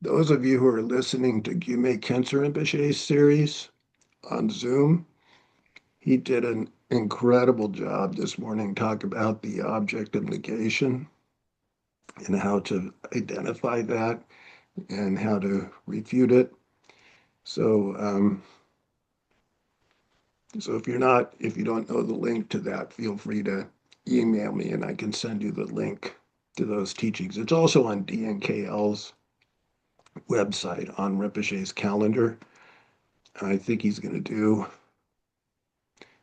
Those of you who are listening to Gume Kensor Rinpoche's series on Zoom, he did an incredible job this morning talk about the object of negation and how to identify that and how to refute it. So, so if you don't know the link to that, feel free to email me and I can send you the link to those teachings. It's also on DNKL's website on Rinpoche's calendar. I think he's going to do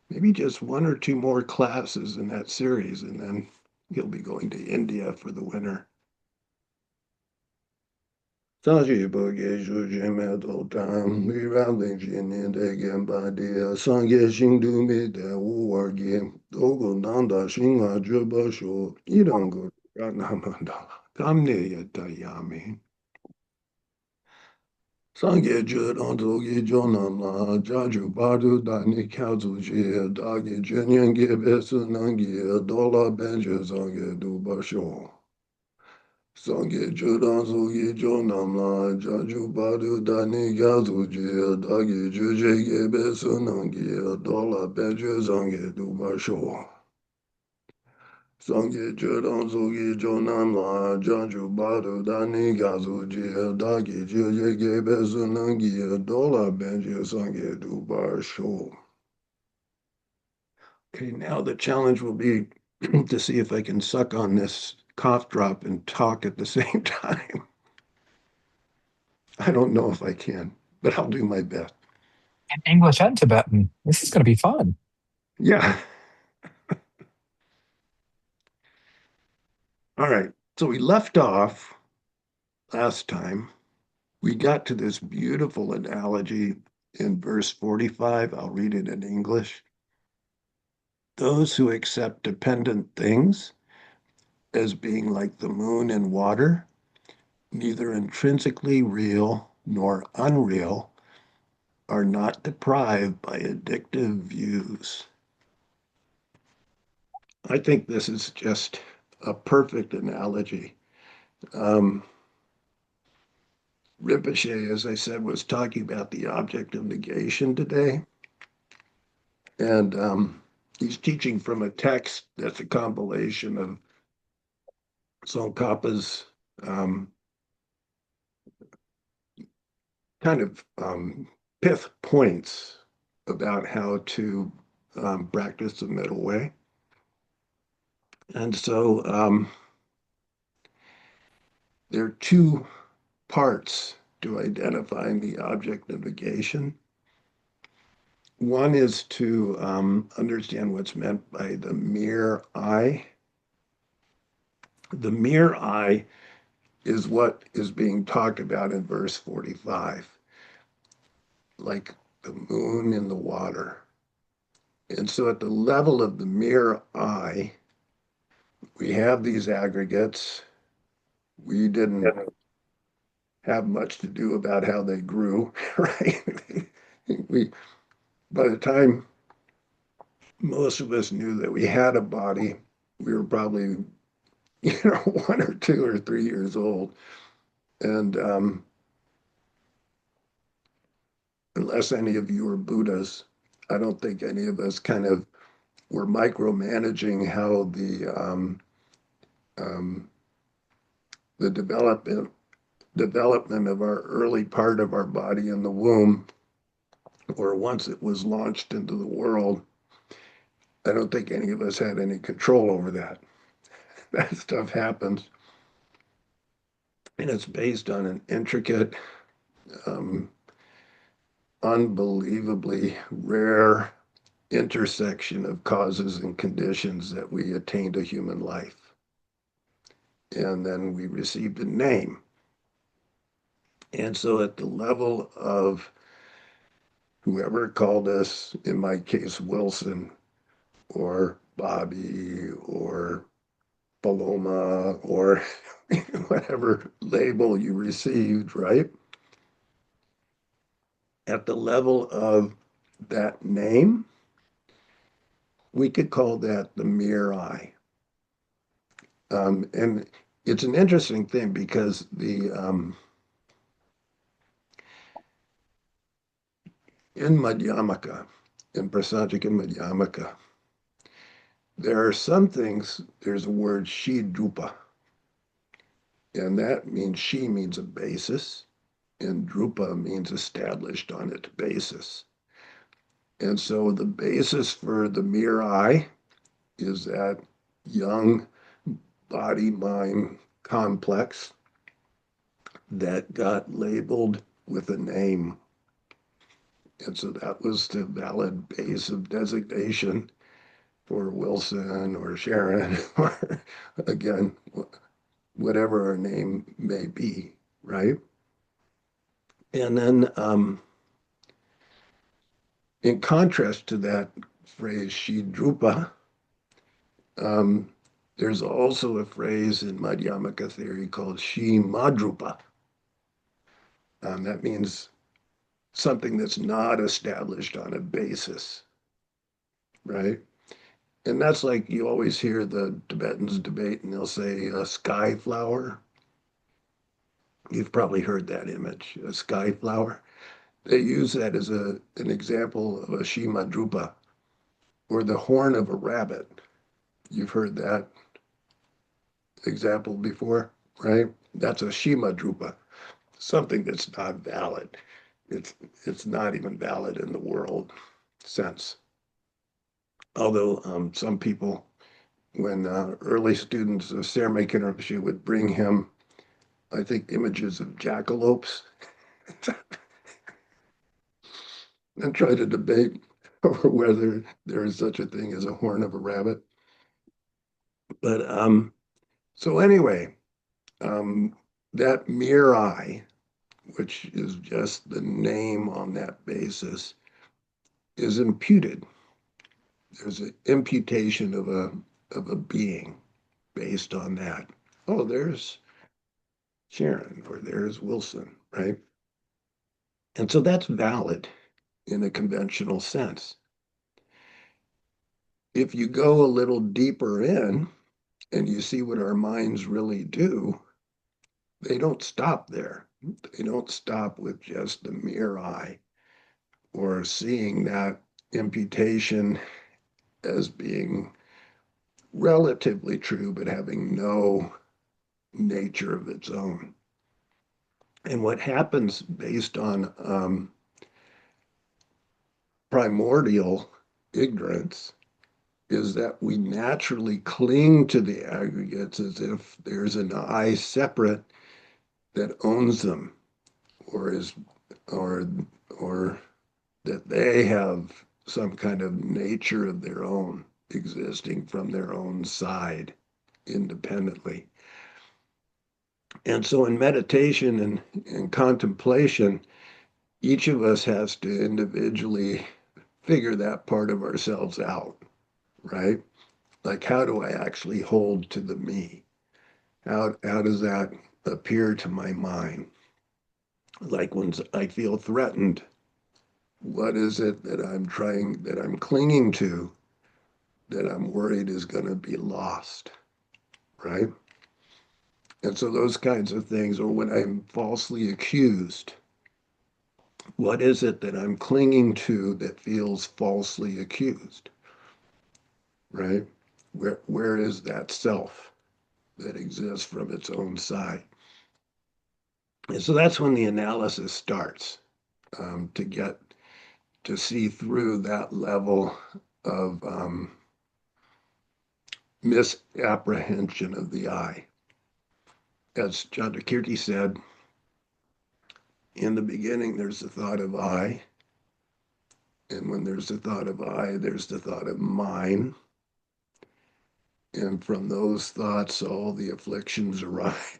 maybe just one or two more classes in that series, and then he'll be going to India for the winter. Sanji Boge Shuji Metal Tam, we rally Jin in the Gambadia, Sange Shindu me the war game, Dogo Nanda Shinga Jubasho, Irango Ranamanda, Kamne Yatayami. Sange Jud Ontogi Jonama, Jaju Badu Dani Kazu Jia, Dagi Jinyan Gibesu Nangi, Dola Benja Sange Dubasho. Sange Judan Sugi Jonamla, Jaju Badu Dani Kazu Jia, Dagi Juje Gibesu Nangi, Dola Benja Sange Dubasho. Sangye Judan Sugi Jonamla, Jaju Badu Dani Kazu Jia, Dagi Juje Gibesu Nangi, Dola Benja Sange Dubasho. Okay, now the challenge will be to see if I can suck on this cough drop and talk at the same time. I don't know if I can, but I'll do my best. In English and Tibetan. This is going to be fun. Yeah. All right. So we left off last time. We got to this beautiful analogy in verse 45. I'll read it in English. Those who accept dependent things as being like the moon and water, neither intrinsically real nor unreal, are not deprived by addictive views. I think this is just a perfect analogy. Um, Rinpoche, as I said, was talking about the object of negation today. And he's teaching from a text that's a compilation of Tsongkhapa's um, kind of pith points about how to practice the middle way. And so there are two parts to identifying the object of negation. One is to understand what's meant by the mere I. The mere I is what is being talked about in verse 45, like the moon in the water. And so at the level of the mere I, we have these aggregates. We didn't have much to do about how they grew, right? we, by the time most of us knew that we had a body, we were probably, 1 or 2 or 3 years old. And unless any of you are Buddhas, I don't think any of us kind of were micromanaging how um, the development of our early part of our body in the womb, or once it was launched into the world. I don't think any of us had any control over that. That stuff happens, and it's based on an intricate, um, unbelievably rare intersection of causes and conditions that we attain to human life. And then we received a name. And so at the level of whoever called us, in my case, Wilson or Bobby or Paloma or whatever label you received, right? At the level of that name, we could call that the mere I. And it's an interesting thing because In Madhyamaka, in Prasajika Madhyamaka, there are some things, there's a word she drupa, and that means she means a basis, and drupa means established on its basis. And so the basis for the mere I is that young body mind complex that got labeled with a name. And so that was the valid base of designation for Wilson or Sharon, or again, whatever our name may be, right? And then, in contrast to that phrase, Shidrupa, um, there's also a phrase in Madhyamaka theory called Shi Madrupa. That means something that's not established on a basis, right? And that's like you always hear the Tibetans debate, and they'll say a sky flower. You've probably heard that image, a sky flower. They use that as an example of a Shima Drupa or the horn of a rabbit. You've heard that example before, right? That's a Shima Drupa, something that's not valid. It's it's not even valid in the world sense. Although some people, when early students of Serme Rinpoche would bring him, I think, images of jackalopes and try to debate over whether there is such a thing as a horn of a rabbit. But so anyway, um, that mere I, which is just the name on that basis, is imputed. There's an imputation of a being based on that. Oh, there's Sharon or there's Wilson, right? And so that's valid in a conventional sense. If you go a little deeper in and you see what our minds really do, they don't stop there. They don't stop with just the mere I or seeing that imputation as being relatively true, but having no nature of its own. And what happens based on primordial ignorance is that we naturally cling to the aggregates as if there's an I separate that owns them or is or or that they have some kind of nature of their own existing from their own side independently. And so in meditation and contemplation, each of us has to individually figure that part of ourselves out, right? Like, how do I actually hold to the me? How does that appear to my mind? Like when I feel threatened, what is it that that I'm clinging to, that I'm worried is going to be lost, right? And so those kinds of things, or when I'm falsely accused, what is it that I'm clinging to that feels falsely accused, right? Where is that self that exists from its own side? And so that's when the analysis starts, to get to see through that level of misapprehension of the I. As Chandrakirti said, in the beginning, there's the thought of I. And when there's the thought of I, there's the thought of mine. And from those thoughts, all the afflictions arise.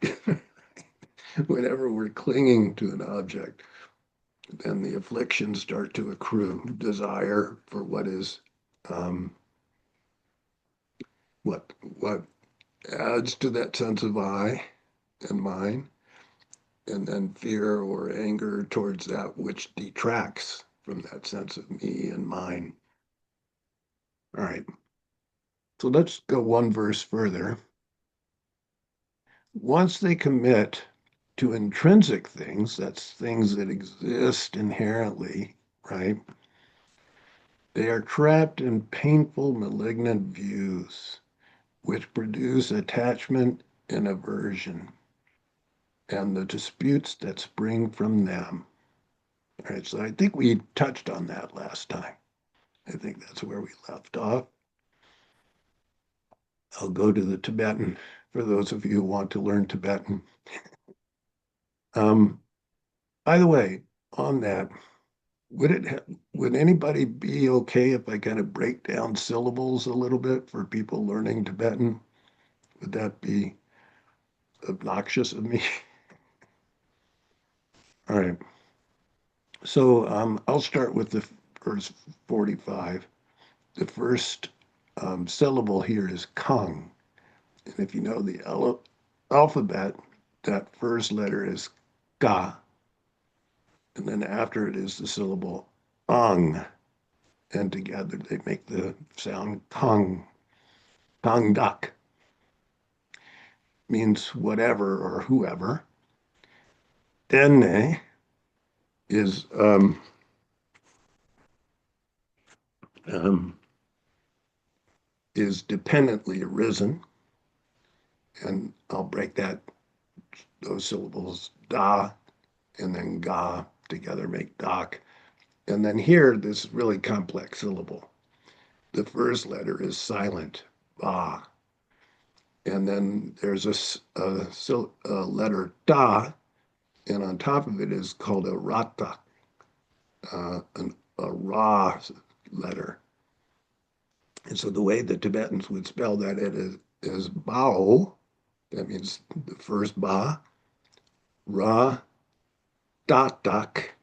Whenever we're clinging to an object, then the afflictions start to accrue. Desire for what is, um, what adds to that sense of I and mine, and then fear or anger towards that which detracts from that sense of me and mine. All right, so let's go one verse further. Once they commit to intrinsic things, that's things that exist inherently, right? They are trapped in painful, malignant views, which produce attachment and aversion, and the disputes that spring from them. All right, so I think we touched on that last time. I think that's where we left off. I'll go to the Tibetan for those of you who want to learn Tibetan. Um, by the way, on that, would anybody be okay if I kind of break down syllables a little bit for people learning Tibetan? Would that be obnoxious of me? All right. So I'll start with the verse 45. The first syllable here is kang. And if you know the alphabet, that first letter is ka. And then after it is the syllable ang. And together they make the sound kang. Kang dak means whatever or whoever. Dene is um, is dependently arisen, and I'll break those syllables da and then ga together make dak. And then here, this really complex syllable. The first letter is silent, ba, and then there's a letter da, and on top of it is called a rata, a ra letter. And so the way the Tibetans would spell that is bao. That means the first ba, ra, dot, dak.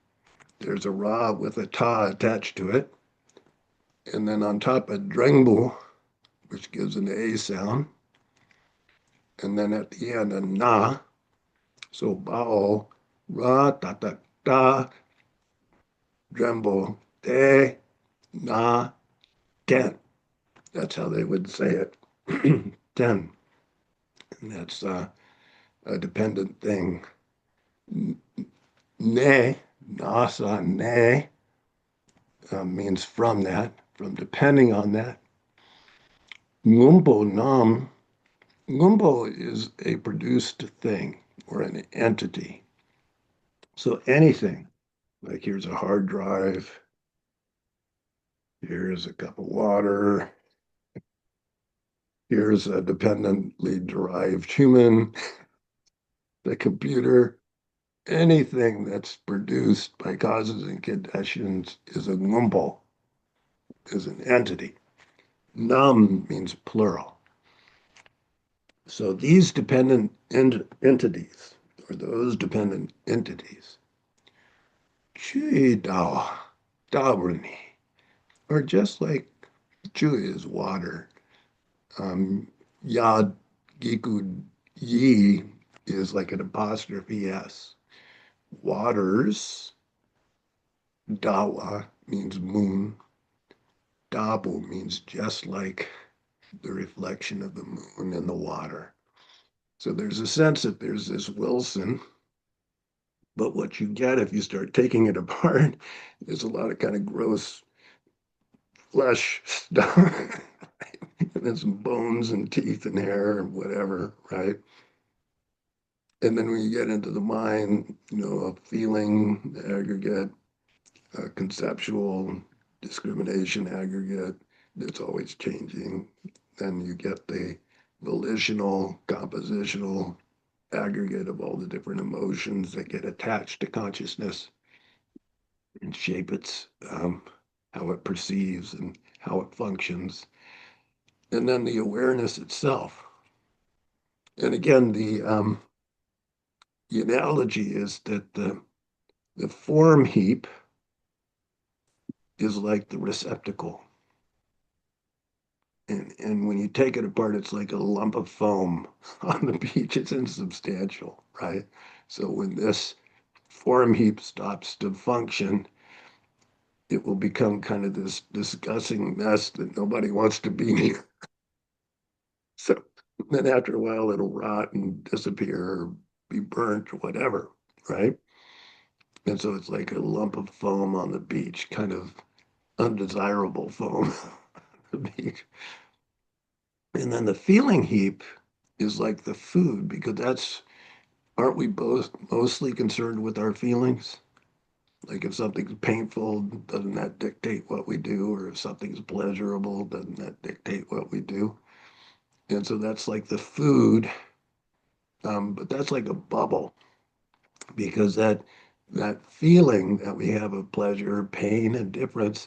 There's a ra with a ta attached to it. And then on top a drengbu, which gives an a sound. And then at the end a na. So bao, ra, da, da, da, drembo, de, na, ten. That's how they would say it. 10. And that's a dependent thing. Ne, nasa, ne, means from that, from depending on that. Ngumbo nam, ngumbo is a produced thing or an entity. So anything, like here's a hard drive, here's a cup of water, here's a dependently derived human, the computer, anything that's produced by causes and conditions is a ngumbo, is an entity. Nam means plural. So these dependent entities, or those dependent entities, chui dao, daoruni, are just like chui is water. Ya giku yi is like an apostrophe S. Waters, dawa means moon. Dabu means just like the reflection of the moon in the water. So there's a sense that there's this Wilson, but what you get if you start taking it apart is a lot of kind of gross flesh stuff. And then some bones and teeth and hair and whatever, right? And then when you get into the mind, a feeling aggregate, a conceptual discrimination aggregate that's always changing. Then you get the volitional, compositional aggregate of all the different emotions that get attached to consciousness and shape its how it perceives and how it functions. And then the awareness itself. And again, the analogy is that the form heap is like the receptacle. And when you take it apart, it's like a lump of foam on the beach. It's insubstantial, right? So when this form heap stops to function, it will become kind of this disgusting mess that nobody wants to be near. So then after a while, it'll rot and disappear or be burnt or whatever, right? And so it's like a lump of foam on the beach, kind of undesirable foam on the beach. And then the feeling heap is like the food, because aren't we both mostly concerned with our feelings? Like if something's painful, doesn't that dictate what we do? Or if something's pleasurable, doesn't that dictate what we do? And so that's like the food, but that's like a bubble because that feeling that we have of pleasure, pain, and difference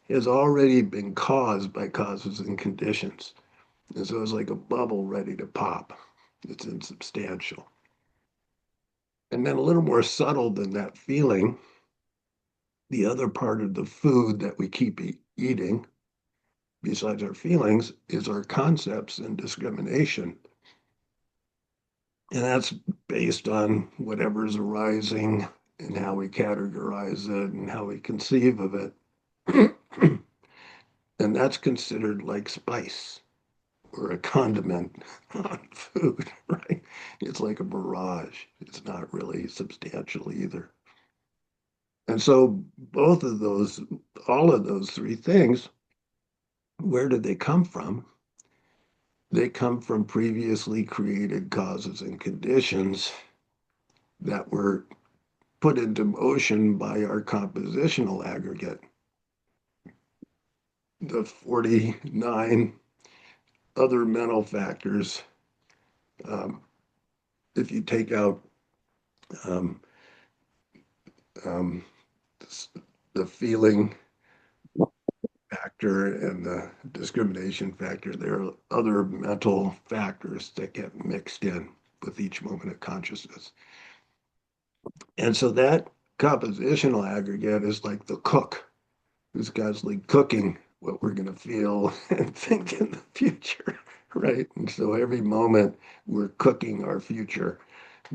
has already been caused by causes and conditions. And so it's like a bubble ready to pop. It's insubstantial. And then a little more subtle than that feeling, the other part of the food that we keep eating, besides our feelings, is our concepts and discrimination. And that's based on whatever's arising and how we categorize it and how we conceive of it. And that's considered like spice or a condiment on food, right? It's like a mirage. It's not really substantial either. And so both of those, all of those three things, where did they come from? They come from previously created causes and conditions that were put into motion by our compositional aggregate. The 49 other mental factors, um, if you take out um, um, the feeling factor and the discrimination factor, there are other mental factors that get mixed in with each moment of consciousness. And so that compositional aggregate is like the cook who's constantly cooking what we're going to feel and think in the future, right? And so every moment we're cooking our future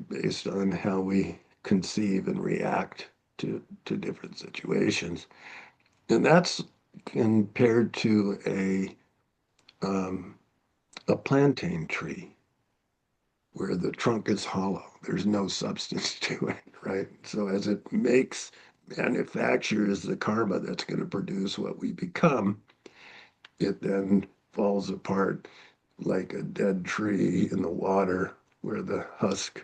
based on how we conceive and react to different situations. And that's compared to a plantain tree where the trunk is hollow. There's no substance to it, right? So as it manufactures the karma that's going to produce what we become, it then falls apart like a dead tree in the water where the husk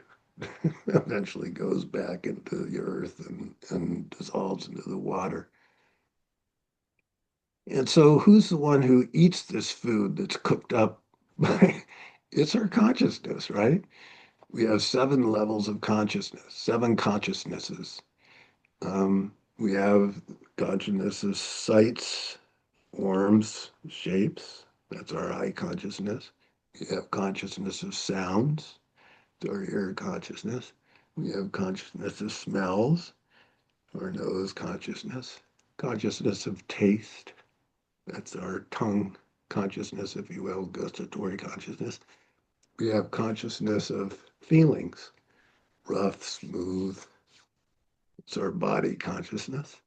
eventually goes back into the earth and dissolves into the water. And so who's the one who eats this food that's cooked up? It's our consciousness, right? We have 7 levels of consciousness, 7 consciousnesses. We have consciousness of sights, forms, shapes. That's our eye consciousness. We have consciousness of sounds. It's our ear consciousness. We have consciousness of smells, our nose consciousness. Consciousness of taste. That's our tongue consciousness, if you will, gustatory consciousness. We have consciousness of feelings, rough, smooth. It's our body consciousness.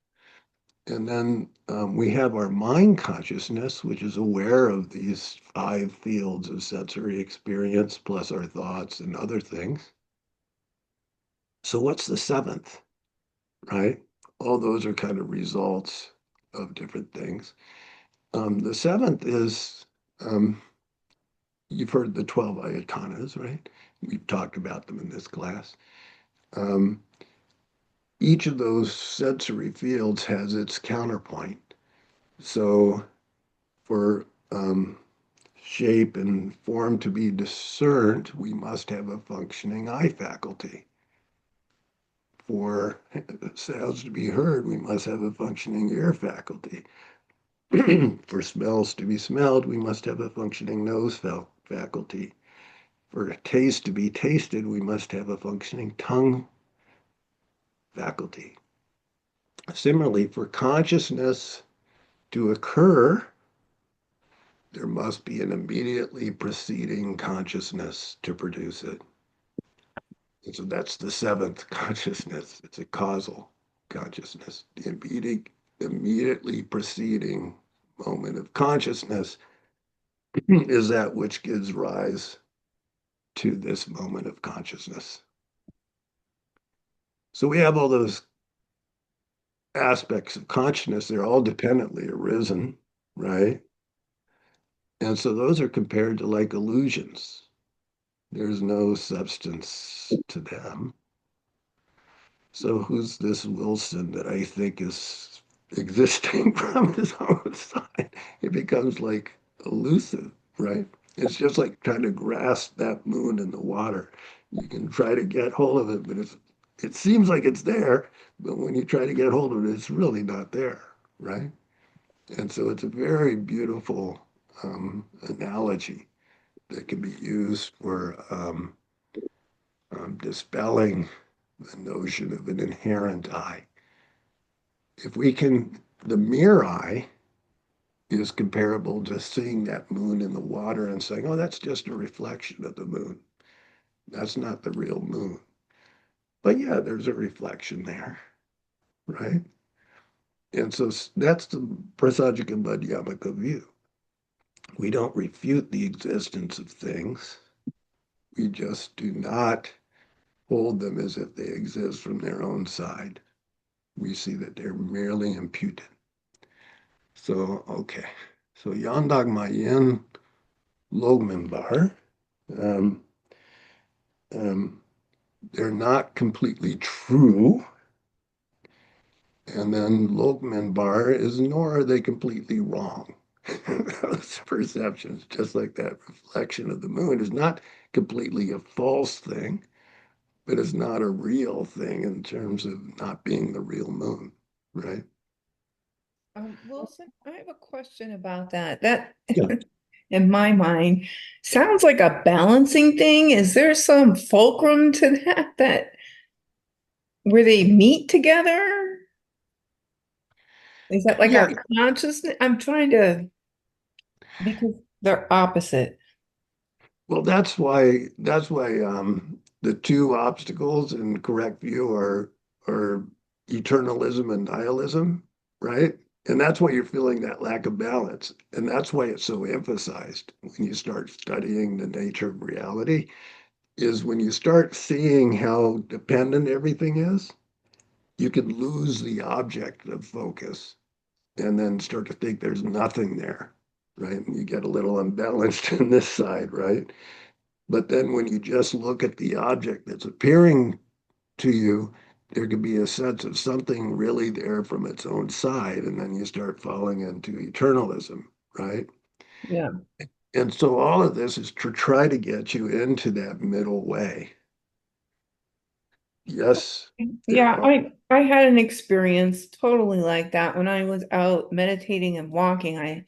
And then we have our mind consciousness, which is aware of these 5 fields of sensory experience, plus our thoughts and other things. So, what's the seventh, right? All those are kind of results of different things. The seventh is, um, you've heard the 12 ayatanas, right? We've talked about them in this class. Um, each of those sensory fields has its counterpoint. So, for shape and form to be discerned, we must have a functioning eye faculty. For sounds to be heard, we must have a functioning ear faculty. For smells to be smelled, we must have a functioning nose faculty. For taste to be tasted, we must have a functioning tongue faculty. Similarly, for consciousness to occur, there must be an immediately preceding consciousness to produce it. And so that's the seventh consciousness. It's a causal consciousness. The immediately preceding moment of consciousness is that which gives rise to this moment of consciousness. So we have all those aspects of consciousness, they're all dependently arisen, right? And so those are compared to like illusions. There's no substance to them. So who's this Wilson that I think is existing from his own side? It becomes like elusive, right? It's just like trying to grasp that moon in the water. You can try to get hold of it, but it seems like it's there, but when you try to get hold of it, it's really not there, right? And so it's a very beautiful analogy that can be used for dispelling the notion of an inherent I. If we can, the mere I is comparable to seeing that moon in the water and saying, oh, that's just a reflection of the moon. That's not the real moon. But yeah, there's a reflection there, right? And so that's the Prasajika Madhyamaka view. We don't refute the existence of things. We just do not hold them as if they exist from their own side. We see that they're merely imputed. So, okay. So Yandag Mayen Logmenbar, um, um, they're not completely true. And then Logmenbar is nor are they completely wrong. Those perceptions, just like that reflection of the moon, is not completely a false thing, but it's not a real thing in terms of not being the real moon, right? Wilson, I have a question about that. That, Yeah. in my mind, sounds like a balancing thing. Is there some fulcrum to that where they meet together? Is that like Yeah. our consciousness? I'm trying to, because they're opposite. Well, that's why the two obstacles in correct view are eternalism and nihilism, right? And that's why you're feeling that lack of balance. And that's why it's so emphasized when you start studying the nature of reality, is when you start seeing how dependent everything is, you can lose the object of focus and then start to think there's nothing there, right? And you get a little unbalanced in this side, right? But then when you just look at the object that's appearing to you, there could be a sense of something really there from its own side. And then you start falling into eternalism, right? Yeah. And so all of this is to try to get you into that middle way. Yes, there Yeah, are. I had an experience totally like that when I was out meditating and walking.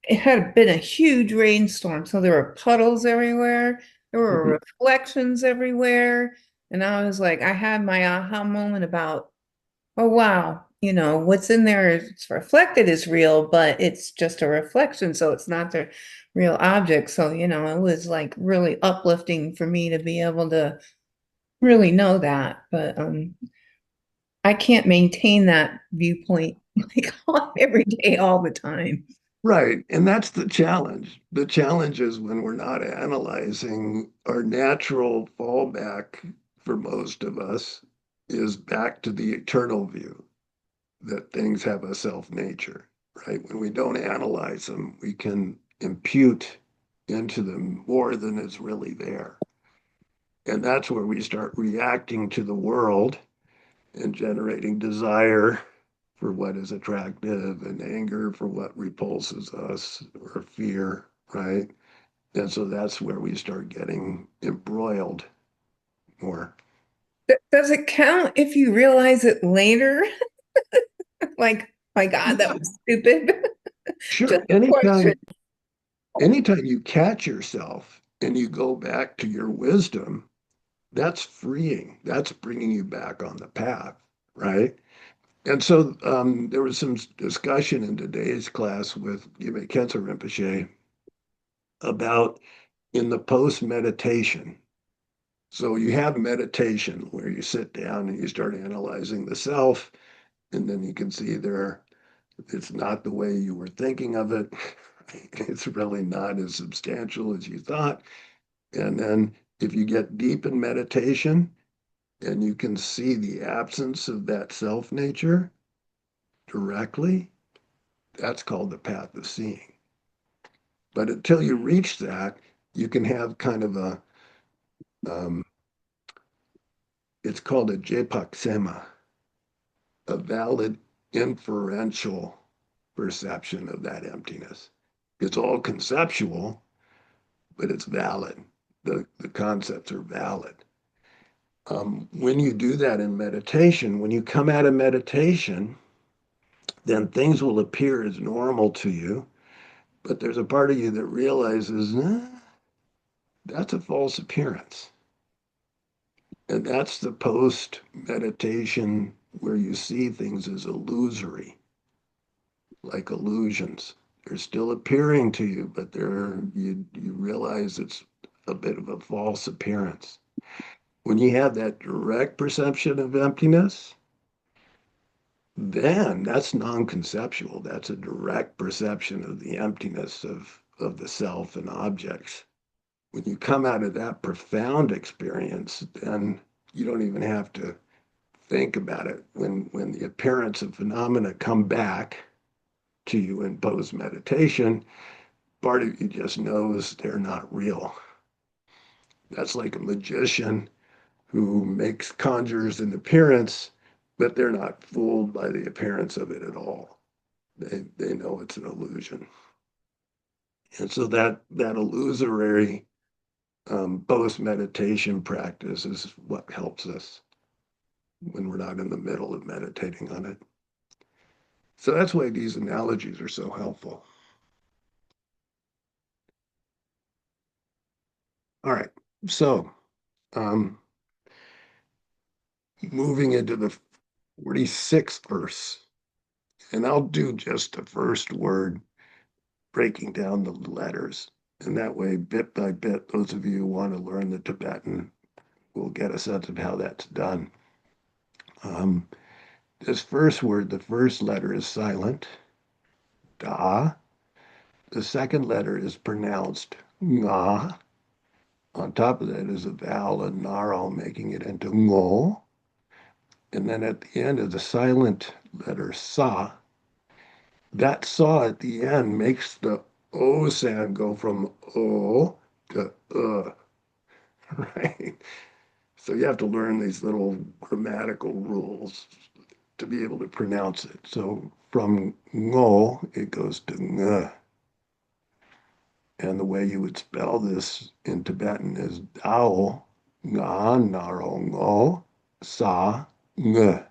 It had been a huge rainstorm, so there were puddles everywhere. There were Mhm. reflections everywhere. And I was like, I had my aha moment about, oh wow, what's in there it's reflected is real, but it's just a reflection, so it's not the real object. So, it was like really uplifting for me to be able to really know that. But I can't maintain that viewpoint like every day, all the time. Right. And that's the challenge. The challenge is when we're not analyzing, our natural fallback for most of us is back to the eternal view that things have a self nature, right? When we don't analyze them, we can impute into them more than is really there. And that's where we start reacting to the world and generating desire for what is attractive and anger for what repulses us or fear, right? And so that's where we start getting embroiled more. Does it count if you realize it later? Like, my God, that Yeah, was stupid. sure. Just a question. Anytime you catch yourself and you go back to your wisdom, that's freeing. That's bringing you back on the path, right? And so there was some discussion in today's class with Yime Ketsa Rinpoche about in the post meditation. So you have meditation where you sit down and you start analyzing the self, and then you can see there it's not the way you were thinking of it. It's really not as substantial as you thought. And then if you get deep in meditation and you can see the absence of that self nature, directly, that's called the path of seeing. But until you reach that, you can have kind of um, it's called a jepaksema, a valid inferential perception of that emptiness. It's all conceptual, but it's valid. The concepts are valid. When you do that in meditation, when you come out of meditation, then things will appear as normal to you. But there's a part of you that realizes, that's a false appearance. And that's the post meditation where you see things as illusory, like illusions. They're still appearing to you, but you realize it's a bit of a false appearance. When you have that direct perception of emptiness, then that's non-conceptual. That's a direct perception of the emptiness of the self and objects. When you come out of that profound experience, then you don't even have to think about it. When the appearance of phenomena come back to you in post meditation, part of you just knows they're not real. That's like a magician who conjures an appearance, but they're not fooled by the appearance of it at all. They know it's an illusion. And so that illusory post meditation practice is what helps us when we're not in the middle of meditating on it. So that's why these analogies are so helpful. All right. So um, moving into the 46th verse, and I'll do just the first word, breaking down the letters. And that way, bit by bit, those of you who want to learn the Tibetan will get a sense of how that's done. Um, this first word, the first letter is silent, da. The second letter is pronounced nga. On top of that is a vowel, a gnarl, making it into ngo. And then at the end is the silent letter sa. That sa at the end makes the O sound go from O to right? So you have to learn these little grammatical rules to be able to pronounce it. So from ngo, it goes to ng. And the way you would spell this in Tibetan is dao, nga, naro, ngo, sa, ng.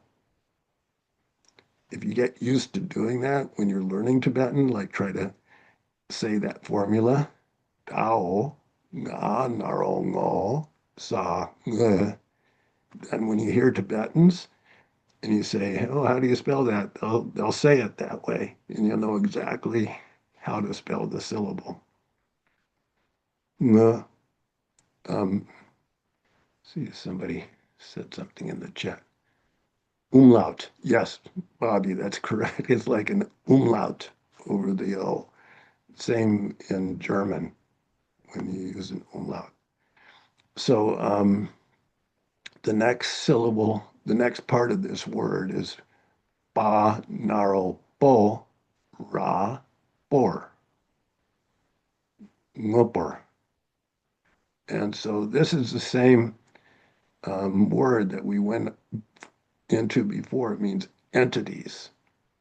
If you get used to doing that when you're learning Tibetan, like try to say that formula, dao, nga, naro, ngo, sa, ng. And when you hear Tibetans and you say, oh, how do you spell that? They'll say it that way, and you'll know exactly how to spell the syllable. Ng. See if somebody said something in the chat. Umlaut. Yes, Bobby, that's correct. It's like an umlaut over the O. Same in German when you use an umlaut. So the next syllable, the next part of this word is ba, naro, bo, ra, bor, ngupor. And so this is the same word that we went into before. It means entities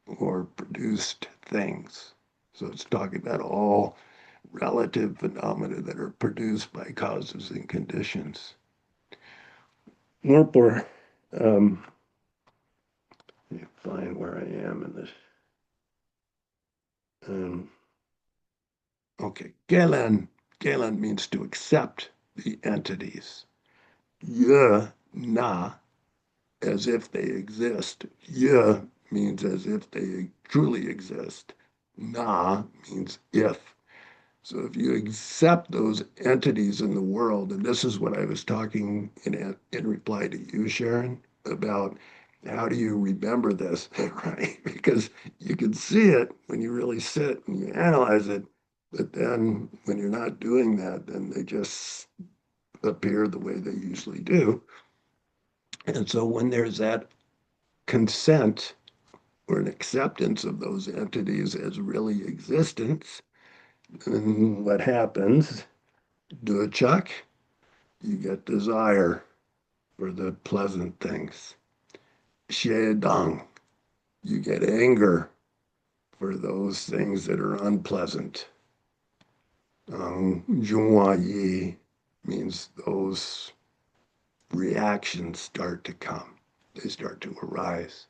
or produced things. So it's talking about all relative phenomena that are produced by causes and conditions. Ngupor, let me find where I am in this. Okay, Gelen. Gelen means to accept the entities. Ye, na, as if they exist. Ye means as if they truly exist. Na means if. So if you accept those entities in the world, and this is what I was talking in reply to you, Sharon, about how do you remember this, right? Because you can see it when you really sit and you analyze it, but then when you're not doing that, then they just appear the way they usually do. And so when there's that consent or an acceptance of those entities as really existence. And what happens? Do a check, you get desire for the pleasant things. Dong, you get anger for those things that are unpleasant. Yi means those reactions start to come, they start to arise.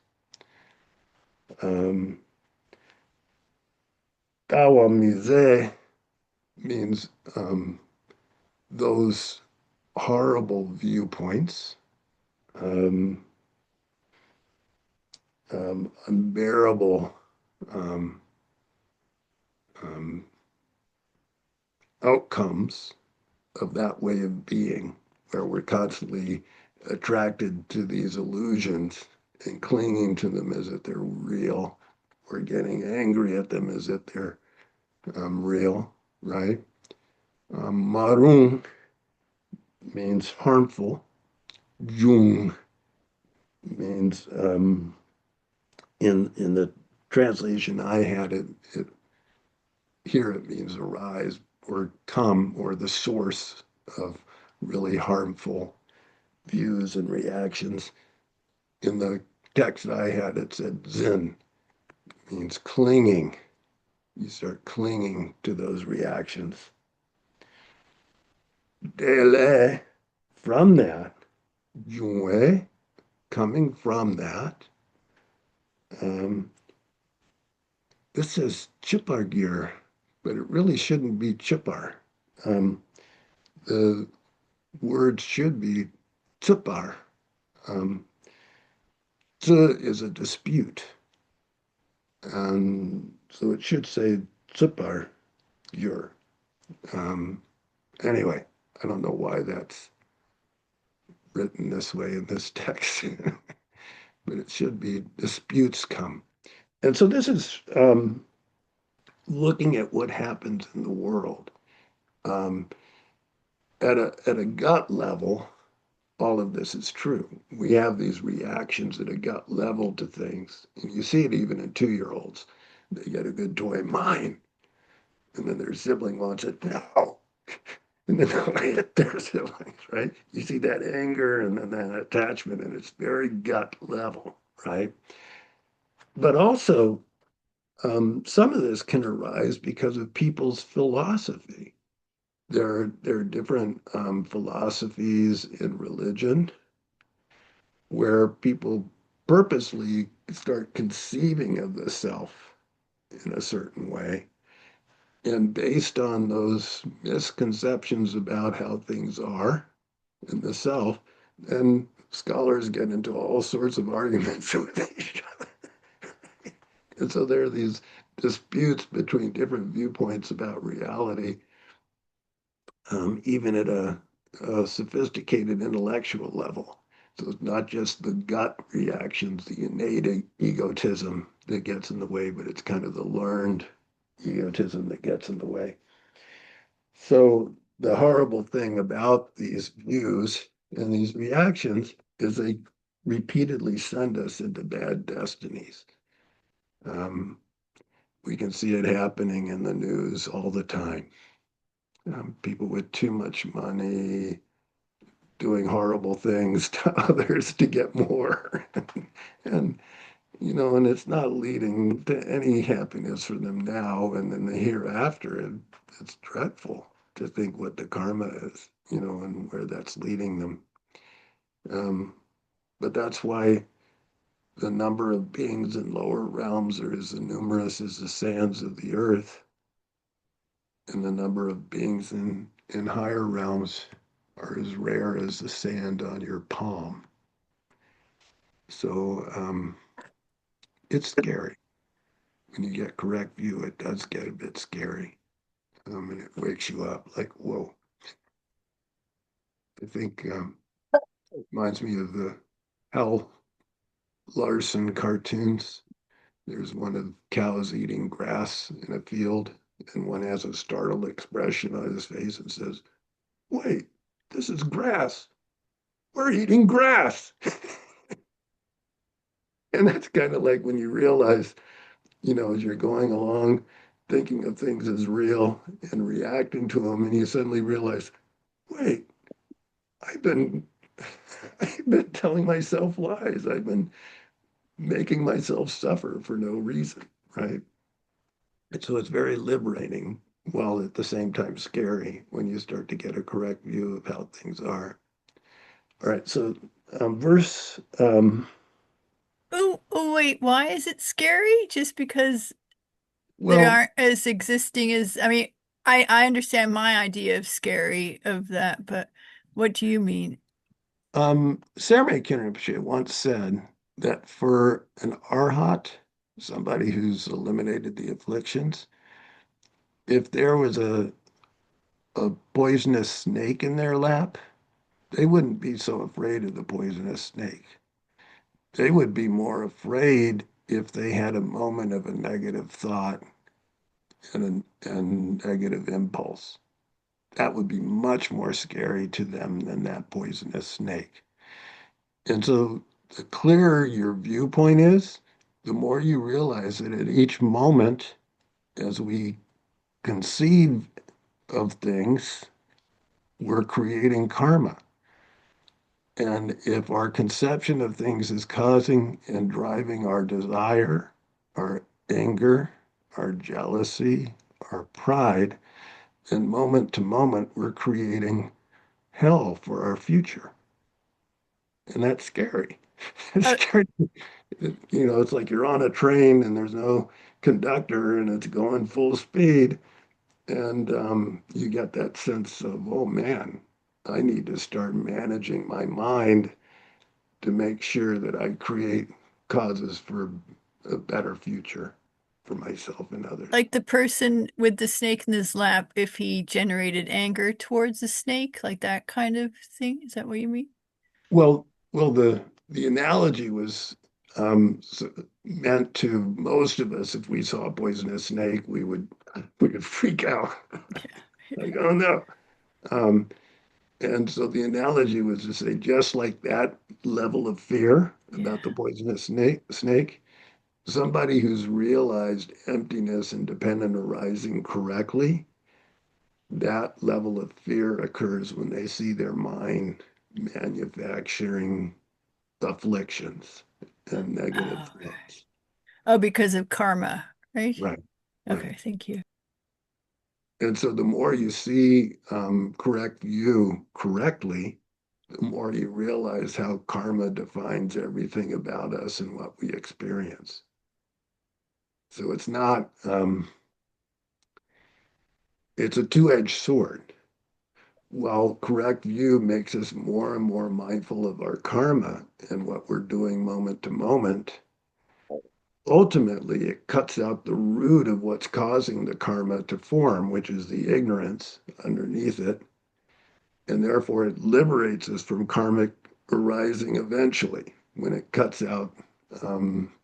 Dawa Mize means those horrible viewpoints, um, unbearable um, um, outcomes of that way of being, where we're constantly attracted to these illusions and clinging to them as if they're real. We're getting angry at them as if they're real, right? Marung means harmful. Jung means, in the translation I had, it here it means arise or come, or the source of really harmful views and reactions. In the text I had, it said Zen, means clinging. You start clinging to those reactions. Dele, from that, Jue, coming from that. This is Chipar gear, but it really shouldn't be Chipar. The word should be Tsupar. Tzu is a dispute. And so it should say Tsupar gear. Anyway, I don't know why that's written this way in this text, but it should be disputes come. And so this is looking at what happens in the world. Um, at a gut level, all of this is true. We have these reactions at a gut level to things. And you see it even in 2-year-olds. They get a good toy, mine. And then their sibling wants it, no. And then they'll hit their siblings, right? You see that anger and then that attachment, and it's very gut level, right? But also, some of this can arise because of people's philosophy. There are different philosophies in religion where people purposely start conceiving of the self in a certain way. And based on those misconceptions about how things are in the self, then scholars get into all sorts of arguments with each other. And so there are these disputes between different viewpoints about reality, even at a sophisticated intellectual level. So it's not just the gut reactions, the innate egotism that gets in the way, but it's kind of the learned egotism that gets in the way. So the horrible thing about these views and these reactions is they repeatedly send us into bad destinies. Um, we can see it happening in the news all the time. People with too much money doing horrible things to others to get more. And, and it's not leading to any happiness for them now and in the hereafter. It's dreadful to think what the karma is, and where that's leading them. But that's why the number of beings in lower realms are as numerous as the sands of the earth, and the number of beings in higher realms are as rare as the sand on your palm. So it's scary. When you get correct view, it does get a bit scary. And it wakes you up like, whoa. I think it reminds me of the Hal Larson cartoons. There's one of cows eating grass in a field, and one has a startled expression on his face and says, wait, this is grass. We're eating grass. And that's kind of like when you realize, as you're going along, thinking of things as real and reacting to them, and you suddenly realize, wait, I've been I've been telling myself lies. I've been making myself suffer for no reason, right? And so it's very liberating, while at the same time scary when you start to get a correct view of how things are. All right, so verse, Oh, oh, wait, why is it scary? Just because they well, aren't as existing as, I mean, I understand my idea of scary of that, but what do you mean? Sarme Rinpoche once said that for an arhat, somebody who's eliminated the afflictions, if there was a poisonous snake in their lap, they wouldn't be so afraid of the poisonous snake. They would be more afraid if they had a moment of a negative thought and negative impulse. That would be much more scary to them than that poisonous snake. And so the clearer your viewpoint is, the more you realize that at each moment, as we conceive of things, we're creating karma. And if our conception of things is causing and driving our desire, our anger, our jealousy, our pride, then moment to moment, we're creating hell for our future. And that's scary. It's Uh, scary. It's like you're on a train and there's no conductor and it's going full speed. And you get that sense of, oh man, I need to start managing my mind to make sure that I create causes for a better future for myself and others. like the person with the snake in his lap, if he generated anger towards the snake, like that kind of thing. Is that what you mean? Well, the analogy was meant to most of us. If we saw a poisonous snake, we would freak out, like, oh no. Um, and so the analogy was to say, just like that level of fear Yeah. about the poisonous snake, somebody who's realized emptiness and dependent arising correctly, that level of fear occurs when they see their mind manufacturing afflictions and negative Oh, okay. thoughts. Oh, because of karma, right? Right, right. Okay, thank you. And so the more you see correct view correctly, the more you realize how karma defines everything about us and what we experience. So it's a two-edged sword. While correct view makes us more and more mindful of our karma and what we're doing moment to moment, ultimately it cuts out the root of what's causing the karma to form, which is the ignorance underneath it. And therefore it liberates us from karmic arising eventually when it cuts out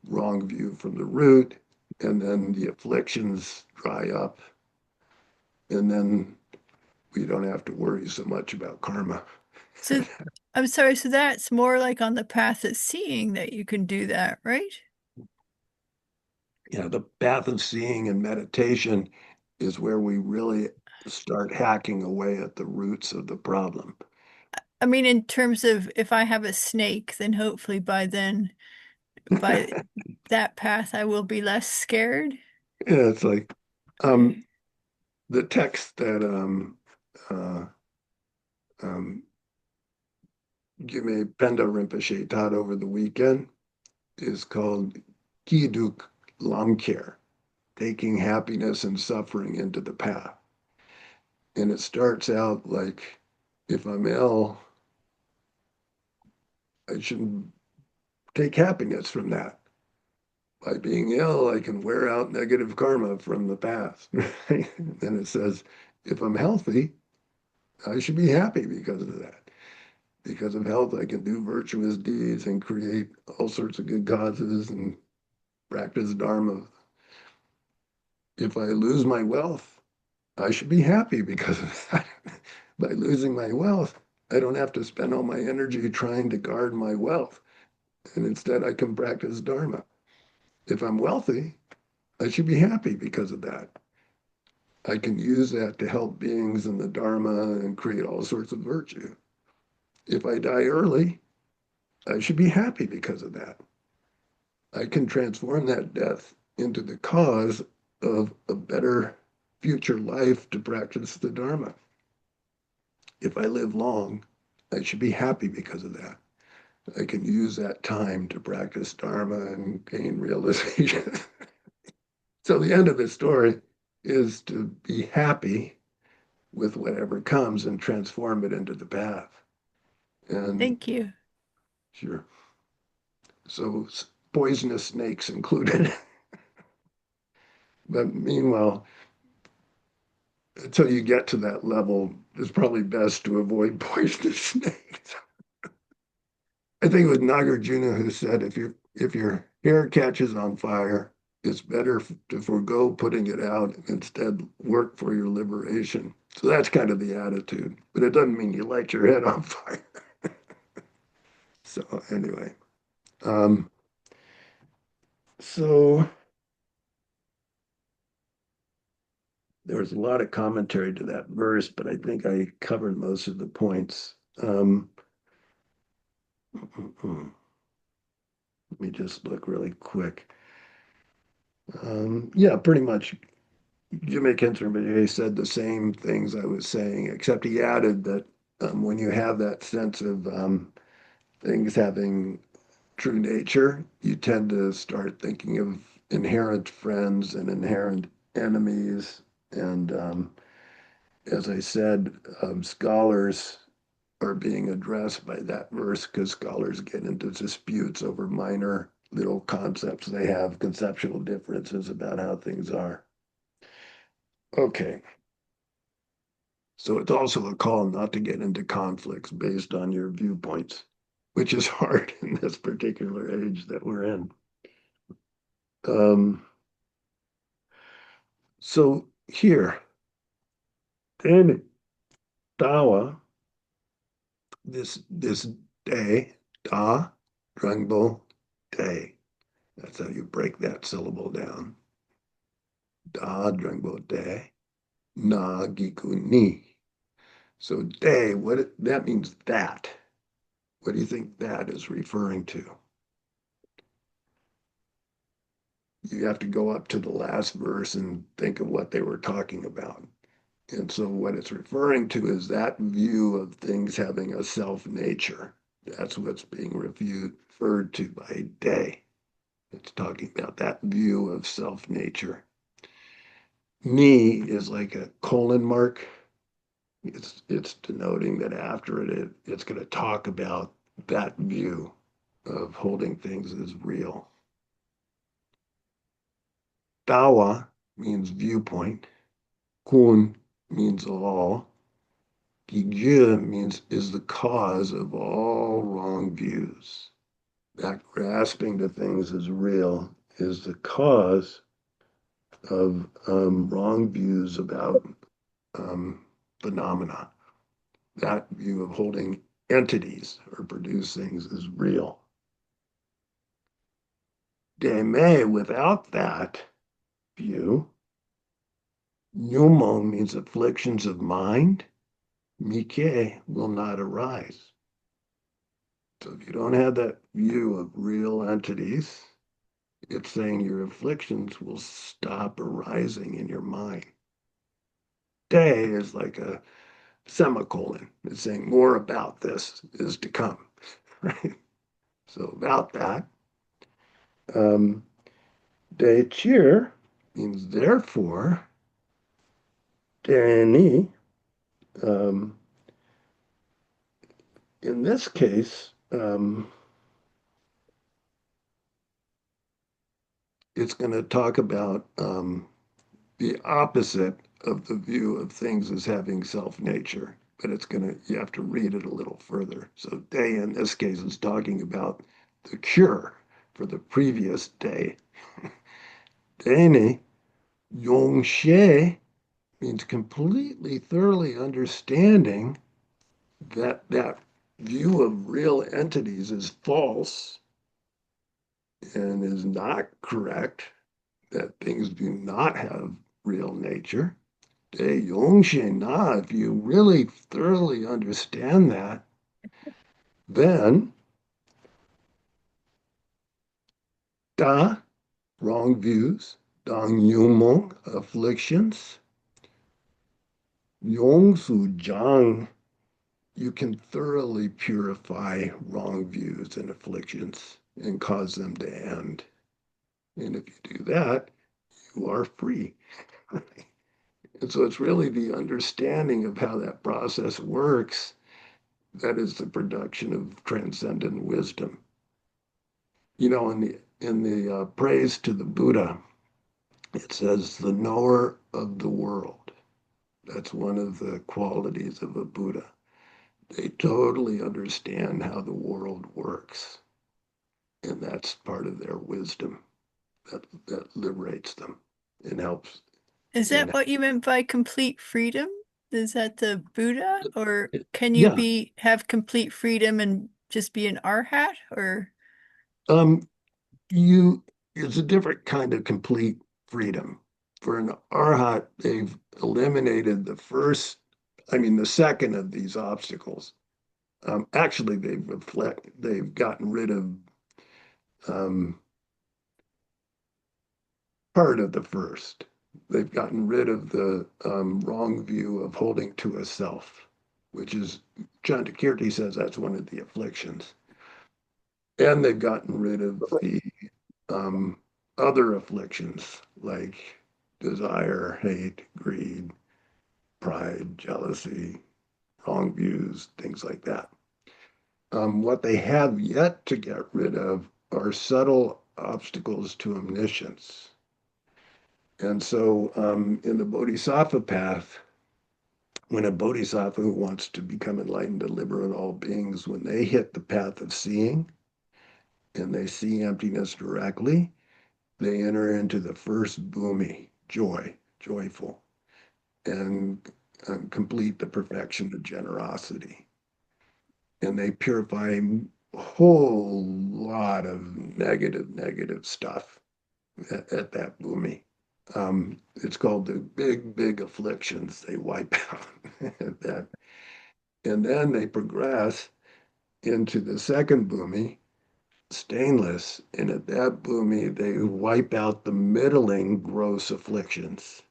wrong view from the root, and then the afflictions dry up, and then we don't have to worry so much about karma. So I'm sorry, so that's more like on the path of seeing that you can do that, right? The path of seeing and meditation is where we really start hacking away at the roots of the problem. I mean, in terms of if I have a snake, then hopefully by then, by that path, I will be less scared. Yeah, it's like Okay. the text that uh, um, Gyime Penda Rinpoche taught over the weekend is called Kiduk Lamkir, taking happiness and suffering into the path. And it starts out like, if I'm ill, I shouldn't take happiness from that. By being ill, I can wear out negative karma from the past. Right? Then it says, if I'm healthy, I should be happy because of that. Because of health, I can do virtuous deeds and create all sorts of good causes and practice Dharma. If I lose my wealth, I should be happy because of that. By losing my wealth, I don't have to spend all my energy trying to guard my wealth. And instead, I can practice Dharma. If I'm wealthy, I should be happy because of that. I can use that to help beings in the Dharma and create all sorts of virtue. If I die early, I should be happy because of that. I can transform that death into the cause of a better future life to practice the Dharma. If I live long, I should be happy because of that. I can use that time to practice Dharma and gain realization. So the end of the story is to be happy with whatever comes and transform it into the path. And Thank you. sure, so poisonous snakes included. But meanwhile, until you get to that level, it's probably best to avoid poisonous snakes. I think it was Nagarjuna who said, if your hair catches on fire, it's better to forego putting it out and instead work for your liberation. So that's kind of the attitude, but it doesn't mean you light your head on fire. So anyway, um, so there was a lot of commentary to that verse, but I think I covered most of the points. Let me just look really quick. Yeah, pretty much. Jimmy Kinzer said the same things I was saying, except he added that when you have that sense of things having true nature, you tend to start thinking of inherent friends and inherent enemies. And as I said, scholars are being addressed by that verse because scholars get into disputes over minor little concepts. They have conceptual differences about how things are. Okay. So it's also a call not to get into conflicts based on your viewpoints, which is hard in this particular age that we're in. Um, so here, in Dawa, this day, Da, Drangbo, Day. That's how you break that syllable down. Da, Drangbo, Day, Na, Giku, Ni. So day, that means that. What do you think that is referring to? You have to go up to the last verse and think of what they were talking about. And so what it's referring to is that view of things having a self nature. That's what's being referred to by day. It's talking about that view of self nature. Ni is like a colon mark. It's denoting that after it's going to talk about that view of holding things as real. Dawa means viewpoint. Kun means all. Gijia means is the cause of all wrong views. That grasping to things as real is the cause of wrong views about phenomena. That view of holding entities or produce things as real. Deme, without that view, Nyumon means afflictions of mind. Mike will not arise. So if you don't have that view of real entities, it's saying your afflictions will stop arising in your mind. Day is like a semicolon. It's saying more about this is to come, right? So about that, de cheer means therefore, deni, in this case, it's going to talk about the opposite of the view of things as having self-nature, but you have to read it a little further. So day in this case is talking about the cure for the previous day. Deni, Yongshe means completely, thoroughly understanding that view of real entities is false and is not correct that things do not have real nature. If you really thoroughly understand that, then da, wrong views, dang yumong, afflictions, yong su jang, you can thoroughly purify wrong views and afflictions and cause them to end. And if you do that, you are free. And so it's really the understanding of how that process works that is the production of transcendent wisdom. In the praise to the Buddha, it says the knower of the world. That's one of the qualities of a Buddha. They totally understand how the world works, and that's part of their wisdom that liberates them and helps. Is that And what you meant by complete freedom? Is that the Buddha, or can you yeah, be have complete freedom and just be an arhat? Or um, you it's a different kind of complete freedom. For an arhat, they've eliminated the second of these obstacles. Actually, they've gotten rid of um, part of the first. They've gotten rid of the wrong view of holding to a self, which is, John Kirti says that's one of the afflictions. And they've gotten rid of the um, other afflictions like desire, hate, greed, pride, jealousy, wrong views, things like that. What they have yet to get rid of are subtle obstacles to omniscience. And so in the Bodhisattva path, when a Bodhisattva who wants to become enlightened to liberate all beings, when they hit the path of seeing and they see emptiness directly, they enter into the first bhumi, joyful, and complete the perfection of generosity. And they purify a whole lot of negative stuff at that bhumi. It's called the big afflictions. They wipe out that. And then they progress into the second bhumi, stainless. And at that bhumi, they wipe out the middling gross afflictions.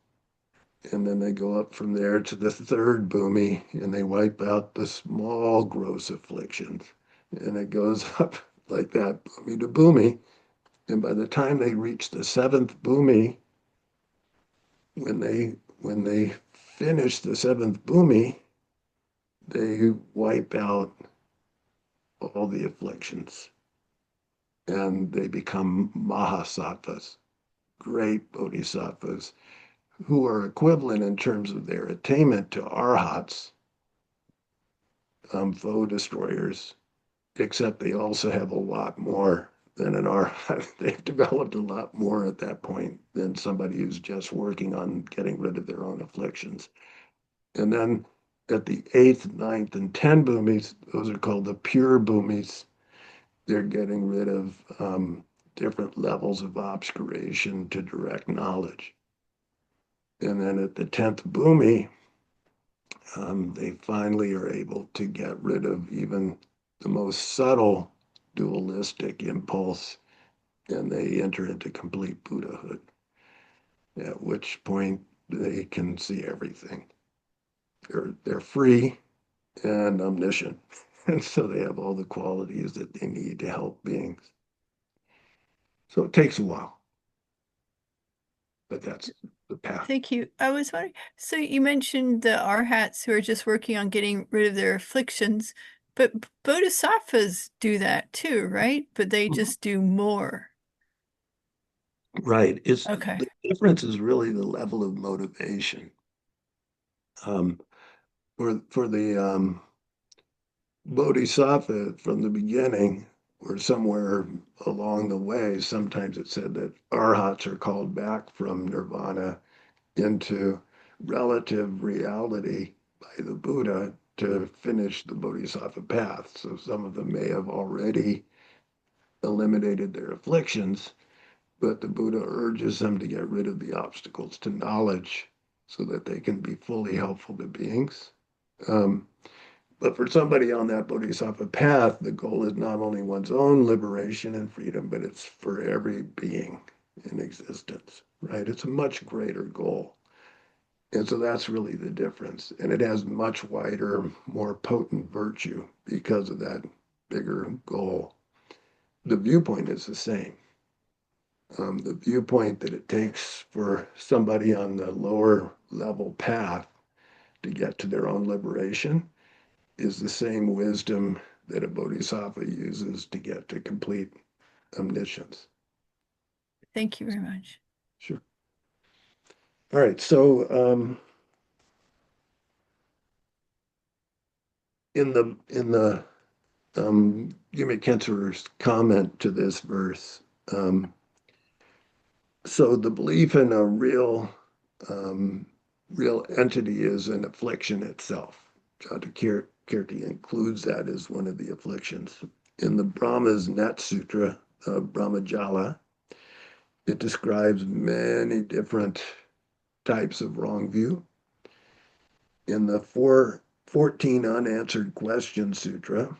And then they go up from there to the third bhumi and they wipe out the small gross afflictions. And it goes up like that, bhumi to bhumi. And by the time they reach the seventh bhumi, when they finish the seventh bhumi, they wipe out all the afflictions and they become mahasattvas, great bodhisattvas, who are equivalent in terms of their attainment to arhats, foe destroyers, except they also have a lot more than an arhat. They've developed a lot more at that point than somebody who's just working on getting rid of their own afflictions. And then at the eighth, ninth, and 10 bhumis, those are called the pure bhumis. They're getting rid of different levels of obscuration to direct knowledge. And then at the 10th bhumi, they finally are able to get rid of even the most subtle dualistic impulse, and they enter into complete Buddhahood, at which point they can see everything. They're free and omniscient. And so they have all the qualities that they need to help beings. So it takes a while, but that's the path. thank you. I was wondering, so you mentioned the arhats who are just working on getting rid of their afflictions, but bodhisattvas do that too, right? But they just do more. Right. It's Okay. the difference is really the level of motivation. Um, for the Bodhisattva from the beginning, or somewhere along the way, sometimes it said that arhats are called back from nirvana into relative reality by the Buddha to finish the Bodhisattva path. So some of them may have already eliminated their afflictions, but the Buddha urges them to get rid of the obstacles to knowledge so that they can be fully helpful to beings. Um, but for somebody on that bodhisattva path, the goal is not only one's own liberation and freedom, but it's for every being in existence, right? It's a much greater goal. And so that's really the difference. And it has much wider, more potent virtue because of that bigger goal. The viewpoint is the same. The viewpoint that it takes for somebody on the lower level path to get to their own liberation is the same wisdom that a bodhisattva uses to get to complete omniscience. Thank you very much. Sure. All right. So in the Yumi Kentzer's comment to this verse, so the belief in a um, real entity is an affliction itself. Kirti includes that as one of the afflictions. In the Brahma's Net Sutra, Brahmajala, it describes many different types of wrong view. In the 14 Unanswered Questions Sutra,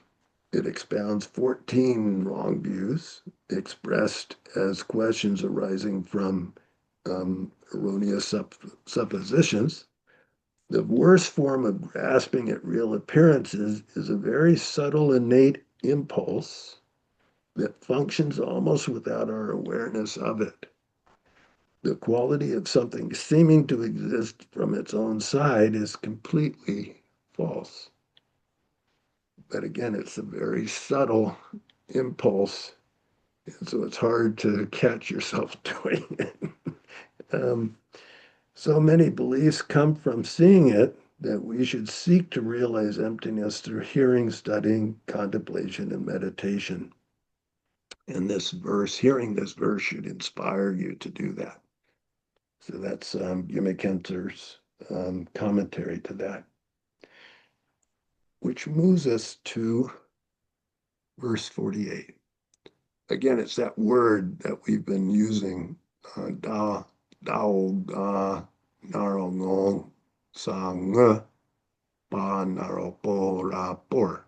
it expounds 14 wrong views expressed as questions arising from erroneous suppositions. The worst form of grasping at real appearances is a very subtle innate impulse that functions almost without our awareness of it. The quality of something seeming to exist from its own side is completely false. But again, it's a very subtle impulse, and so it's hard to catch yourself doing it. So many beliefs come from seeing it that we should seek to realize emptiness through hearing, studying, contemplation, and meditation. And this verse, hearing this verse, should inspire you to do that. So that's Yumi Kentzer's commentary to that, which moves us to verse 48. Again, it's that word that we've been using, da, dao, ga, naro, ngong, sa, ng, ba, naro, po, ra, por.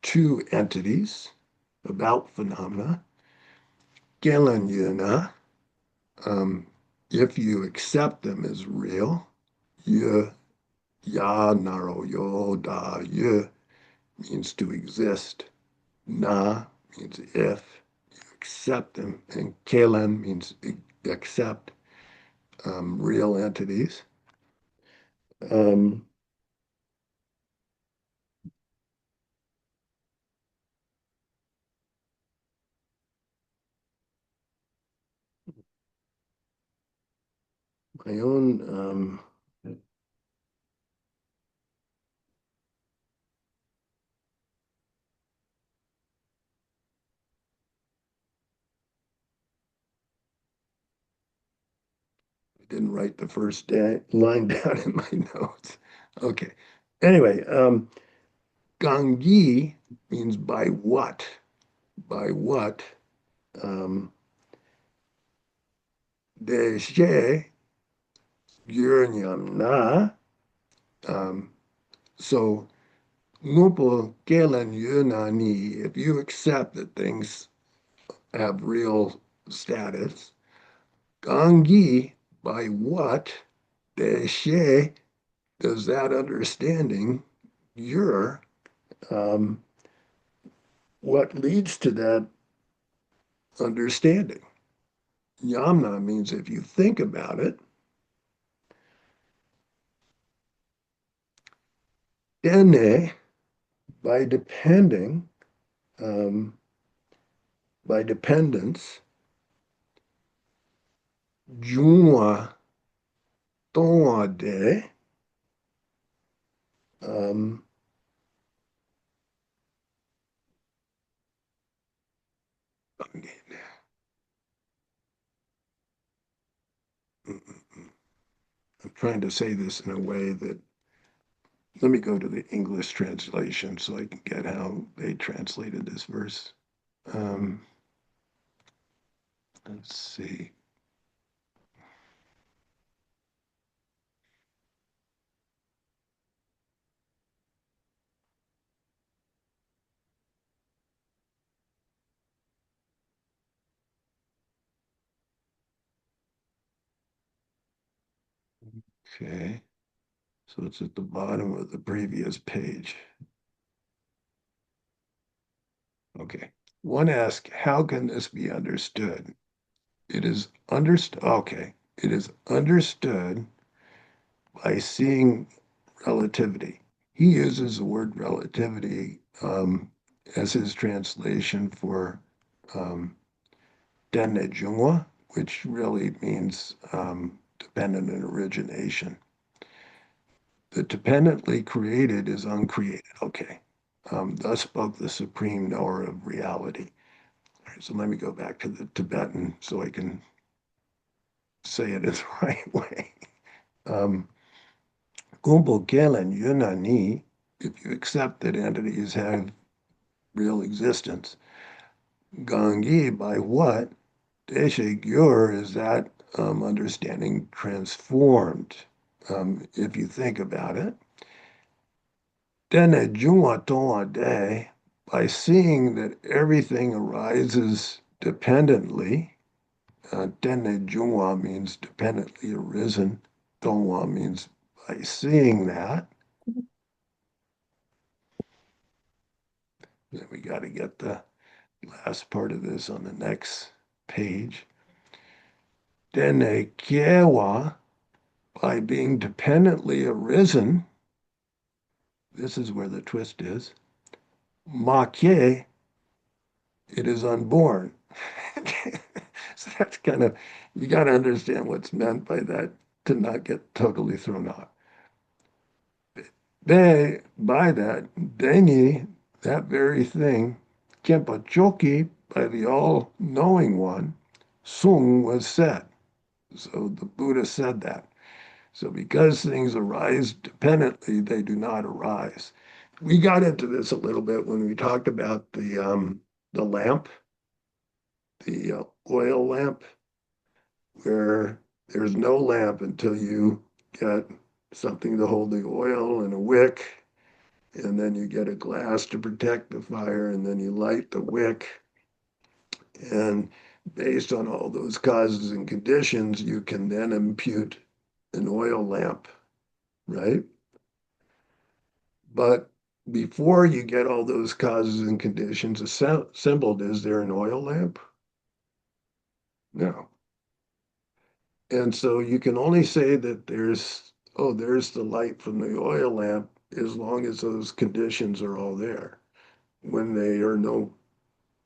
Two entities about phenomena. Gelen yuna, if you accept them as real, you, ya, naro, yo, da, you means to exist. Na means if you accept them, and kelen means accept real entities. My own I didn't write the first line down in my notes. Okay. Anyway, Gangi means by what? By what? Deshe Gyurnyam Na. So Ngupo Gelen Yunani, if you accept that things have real status, Gangi, by what? Deshe, does that understanding, your, what leads to that understanding? Yamna means if you think about it. Dene, by depending, by dependence, Junwa Tonwa de, um, I'm trying to say this in a way that, let me go to the English translation so I can get how they translated this verse. Um, let's see. Okay, so it's at the bottom of the previous page. Okay. One asks, how can this be understood? It is understood. Okay. It is understood by seeing relativity. He uses the word relativity as his translation for Nagarjuna, which really means dependent in origination. The dependently created is uncreated. Okay. Thus spoke the supreme knower of reality. All right, so let me go back to the Tibetan so I can say it in the right way. Um, Gumbo Gelen Yunani, if you accept that entities have real existence, Gangi, by what? Deshe Gyur is that understanding transformed, if you think about it. Dene Junwa Tonwa De, by seeing that everything arises dependently. Dene Junwa means dependently arisen. Dongwa means by seeing that. Then we got to get the last part of this on the next page. Dene Kiewa, by being dependently arisen. This is where the twist is. Makye, it is unborn. So that's kind of, you got to understand what's meant by that to not get totally thrown off. They, by that, Dengi, that very thing, Kempa Choki, by the all-knowing one, Sung was said. So the Buddha said that. So because things arise dependently, they do not arise. We got into this a little bit when we talked about the lamp, the oil lamp, where there's no lamp until you get something to hold the oil and a wick, and then you get a glass to protect the fire, and then you light the wick. And based on all those causes and conditions, you can then impute an oil lamp, right? But before you get all those causes and conditions assembled, is there an oil lamp? No. And so you can only say that there's the light from the oil lamp as long as those conditions are all there. When they are no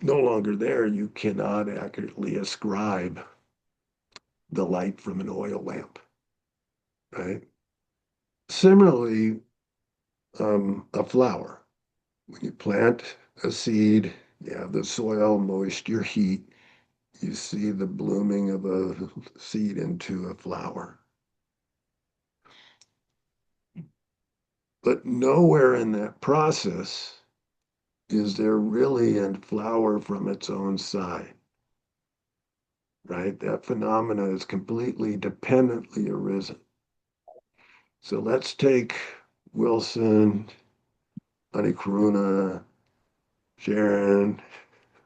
longer there, you cannot accurately ascribe the light from an oil lamp, right? Similarly, a flower. When you plant a seed, you have the soil, moisture, heat, you see the blooming of a seed into a flower. But nowhere in that process is there really a flower from its own side, right? That phenomena is completely dependently arisen. So let's take Wilson, Anikruna, Sharon,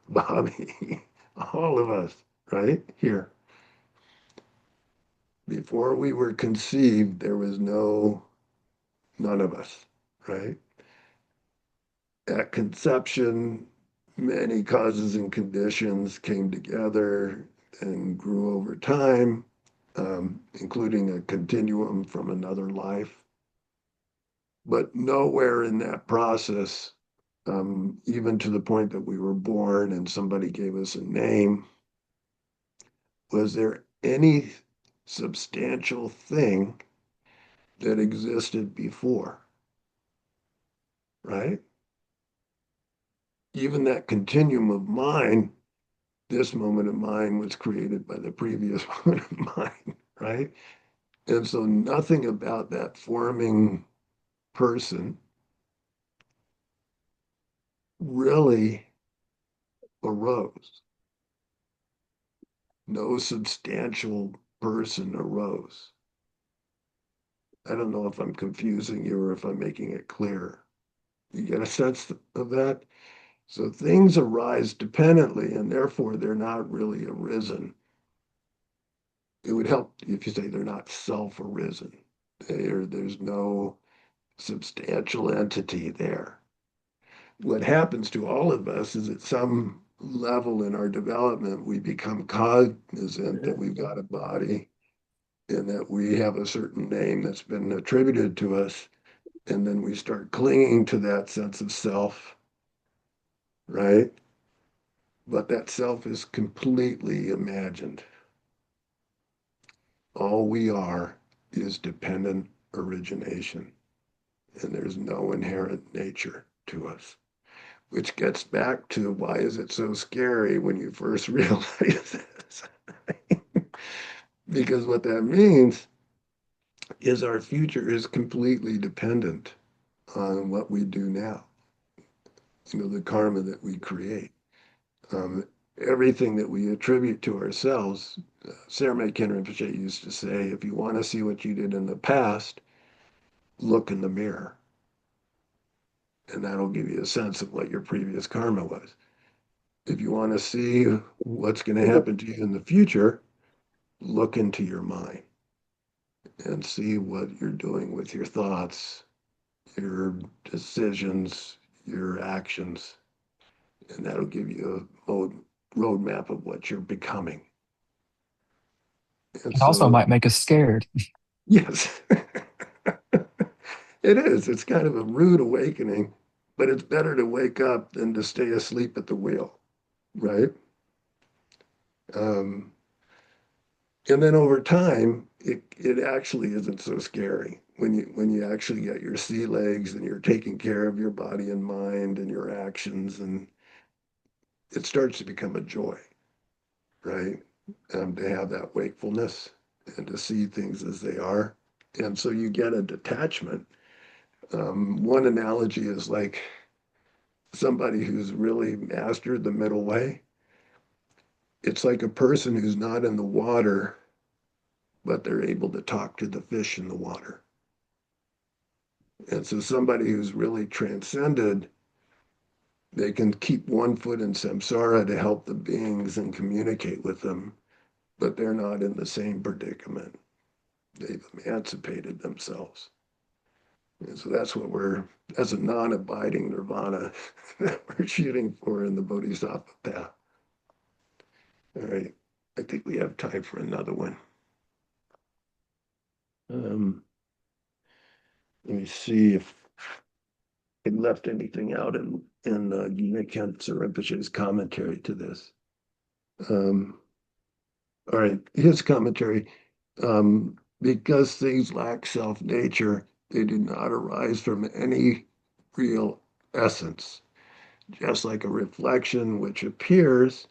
Bobby, all of us, right? Here. Before we were conceived, there was none of us, right? At conception, many causes and conditions came together and grew over time, including a continuum from another life. But nowhere in that process, even to the point that we were born and somebody gave us a name, was there any substantial thing that existed before, right? Even that continuum of mind, this moment of mind was created by the previous moment of mind, right? And so nothing about that forming person really arose. No substantial person arose. I don't know if I'm confusing you or if I'm making it clear. You get a sense of that? So things arise dependently, and therefore they're not really arisen. It would help if you say they're not self-arisen. There's no substantial entity there. What happens to all of us is at some level in our development, we become cognizant that we've got a body and that we have a certain name that's been attributed to us. And then we start clinging to that sense of self, right? But that self is completely imagined. All we are is dependent origination, and there's no inherent nature to us, which gets back to why is it so scary when you first realize this? Because what that means is our future is completely dependent on what we do now, the karma that we create. Um, Everything that we attribute to ourselves, Sarah McKenna Rinpoche used to say, if you want to see what you did in the past, look in the mirror. And that'll give you a sense of what your previous karma was. If you want to see what's going to happen to you in the future, look into your mind and see what you're doing with your thoughts, your decisions, your actions. And that'll give you a roadmap of what you're becoming. And It also so, might make us scared. yes, it is. It's kind of a rude awakening, but it's better to wake up than to stay asleep at the wheel, right? Um, and then over time, it actually isn't so scary when you actually get your sea legs and you're taking care of your body and mind and your actions, and it starts to become a joy, right? To have that wakefulness and to see things as they are. And so you get a detachment. One analogy is like somebody who's really mastered the middle way. It's like a person who's not in the water, but they're able to talk to the fish in the water. And so somebody who's really transcended, they can keep one foot in samsara to help the beings and communicate with them, but they're not in the same predicament. They've emancipated themselves. And so that's a non-abiding nirvana that we're shooting for in the Bodhisattva path. All right. I think we have time for another one. Let me see if I left anything out in Gina Rinpoche's commentary to this. All right, his commentary. Because things lack self-nature, they do not arise from any real essence, just like a reflection which appears,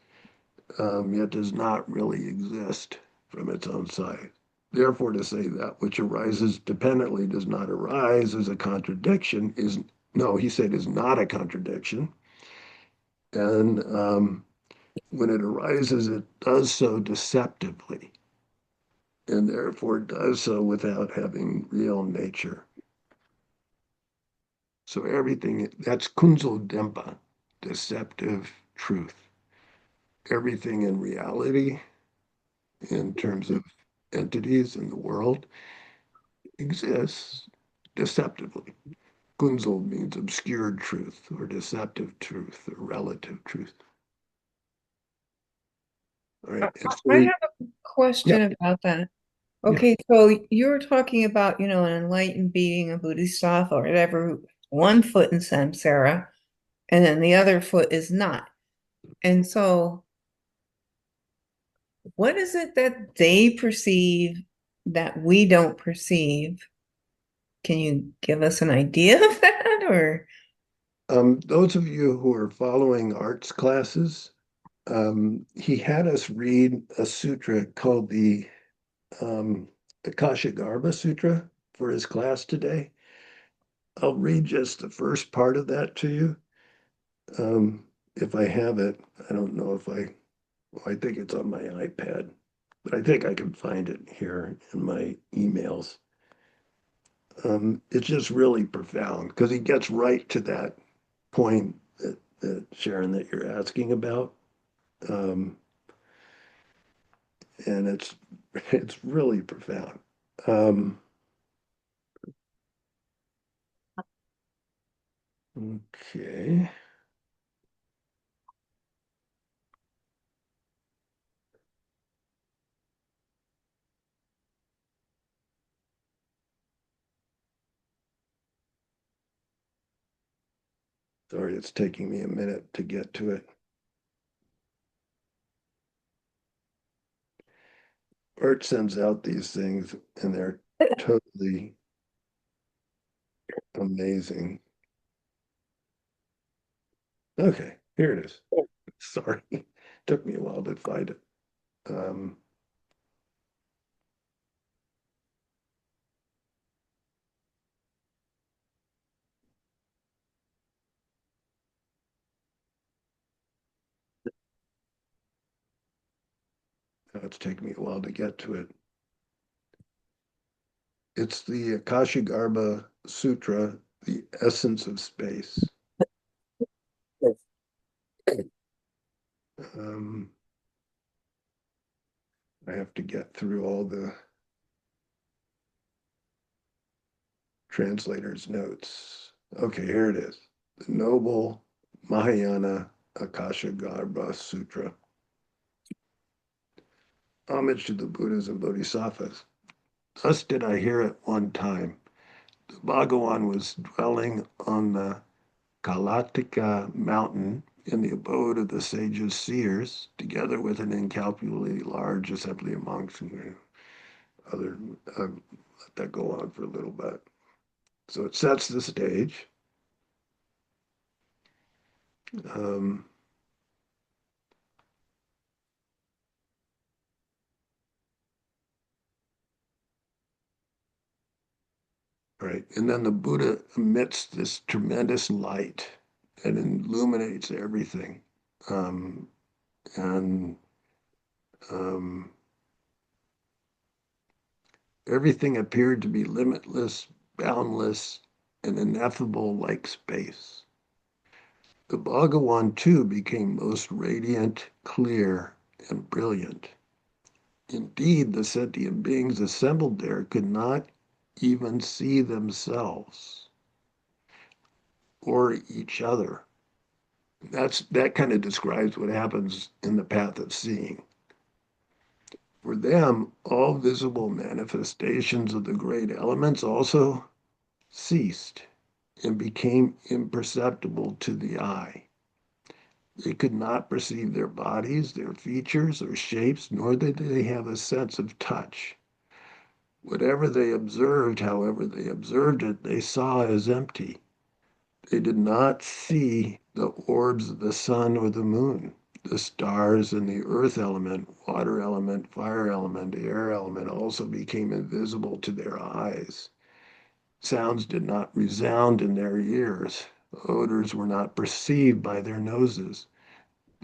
yet does not really exist from its own side. Therefore, to say that which arises dependently does not arise as a contradiction is, no, he said, is not a contradiction. And when it arises, it does so deceptively, and therefore does so without having real nature. So everything, that's Kunzo Dempa, deceptive truth. Everything in reality, in terms of entities in the world, exists deceptively. Kunzo means obscured truth or deceptive truth or relative truth. All right. And so I have a yeah, question about that. yeah. Okay, so you're talking about, an enlightened being, a Bodhisattva or whatever, one foot in samsara, and then the other foot is not. And so, what is it that they perceive that we don't perceive? Can you give us an idea of that? Or Those of you who are following arts classes, he had us read a sutra called the Akashagarbha Sutra for his class today. I'll read just the first part of that to you. if I have it, I don't know if well, I think it's on my iPad, but I think I can find it here in my emails. It's just really profound because he gets right to that point that Sharon, that you're asking about. Um, and it's really profound. Um, okay. Sorry, it's taking me a minute to get to it. Art sends out these things and they're totally amazing. Okay, here it is. Sorry, took me a while to find it. Um, it's taking me a while to get to it. It's the Akashigarbha Sutra, the essence of space. Um, I have to get through all the translator's notes. Okay, here it is. The Noble Mahayana Akashigarbha Sutra. Homage to the Buddhas and Bodhisattvas. Thus did I hear at one time. The Bhagawan was dwelling on the Kalatika mountain in the abode of the sages seers, together with an incalculably large assembly of monks and other, let that go on for a little bit. So it sets the stage. Um, right. And then the Buddha emits this tremendous light and illuminates everything. Um, and um, everything appeared to be limitless, boundless, and ineffable like space. The Bhagawan too became most radiant, clear, and brilliant. Indeed, the sentient beings assembled there could not even see themselves or each other. That kind of describes what happens in the path of seeing. For them, all visible manifestations of the great elements also ceased and became imperceptible to the eye. They could not perceive their bodies, their features, or shapes, nor did they have a sense of touch. Whatever they observed, however they observed it, they saw as empty. They did not see the orbs of the sun or the moon, the stars and the earth element, water element, fire element, air element also became invisible to their eyes. Sounds did not resound in their ears. Odors were not perceived by their noses.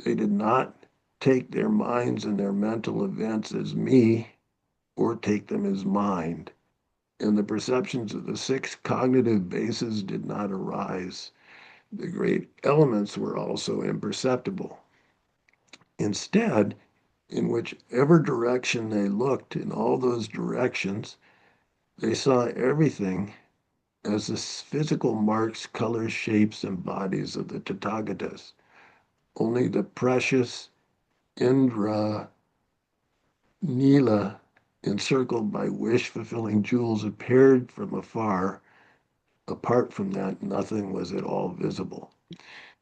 They did not take their minds and their mental events as me or take them as mind. And the perceptions of the six cognitive bases did not arise. The great elements were also imperceptible. Instead, in whichever direction they looked, in all those directions, they saw everything as the physical marks, colors, shapes, and bodies of the Tathagatas. Only the precious Indra Nila, encircled by wish-fulfilling jewels, appeared from afar. Apart from that, nothing was at all visible.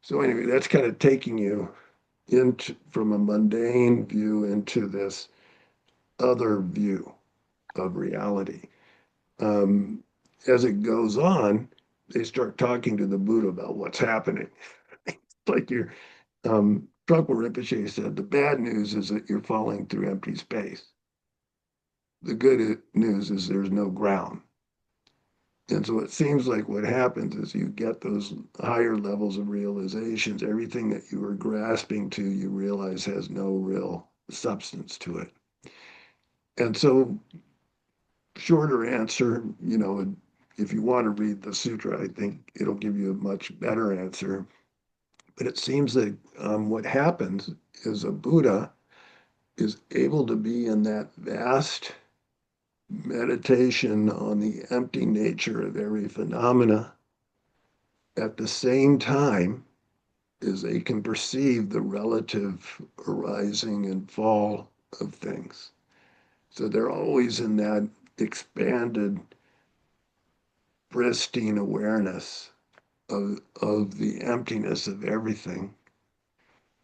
So anyway, that's kind of taking you into from a mundane view into this other view of reality. Um, as it goes on, they start talking to the Buddha about what's happening. Like Trungpa Rinpoche said, the bad news is that you're falling through empty space. The good news is there's no ground. And so it seems like what happens is you get those higher levels of realizations. Everything that you were grasping to, you realize has no real substance to it. And so, shorter answer, if you want to read the sutra, I think it'll give you a much better answer. But it seems that what happens is a Buddha is able to be in that vast meditation on the empty nature of every phenomena at the same time as they can perceive the relative arising and fall of things. So they're always in that expanded, pristine awareness of the emptiness of everything,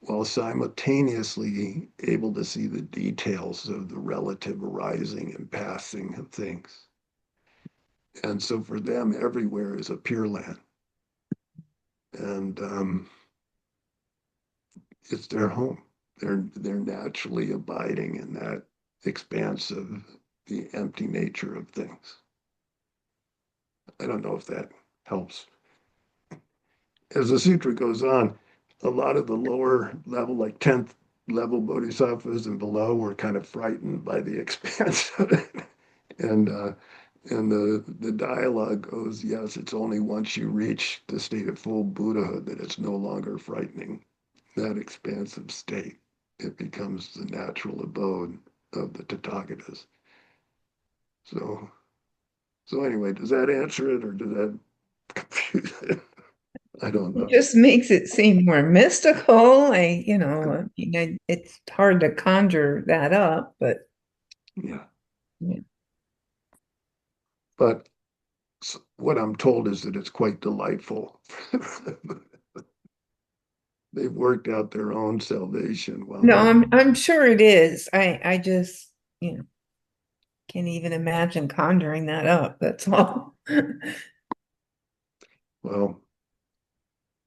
while simultaneously able to see the details of the relative arising and passing of things. And so for them, everywhere is a pure land. And it's their home. They're naturally abiding in that expanse of the empty nature of things. I don't know if that helps. As the sutra goes on, a lot of the lower level, like 10th level bodhisattvas and below, were kind of frightened by the expanse of it. And the dialogue goes, yes, it's only once you reach the state of full Buddhahood that it's no longer frightening. That expansive state, it becomes the natural abode of the Tathagatas. So anyway, does that answer it or does that confuse it? I don't It know. just makes it seem more mystical. It's hard to conjure that up, but Yeah. yeah. But what I'm told is that it's quite delightful. They've worked out their own salvation while No, they're, I'm sure it is. I just, can't even imagine conjuring that up. That's all. well,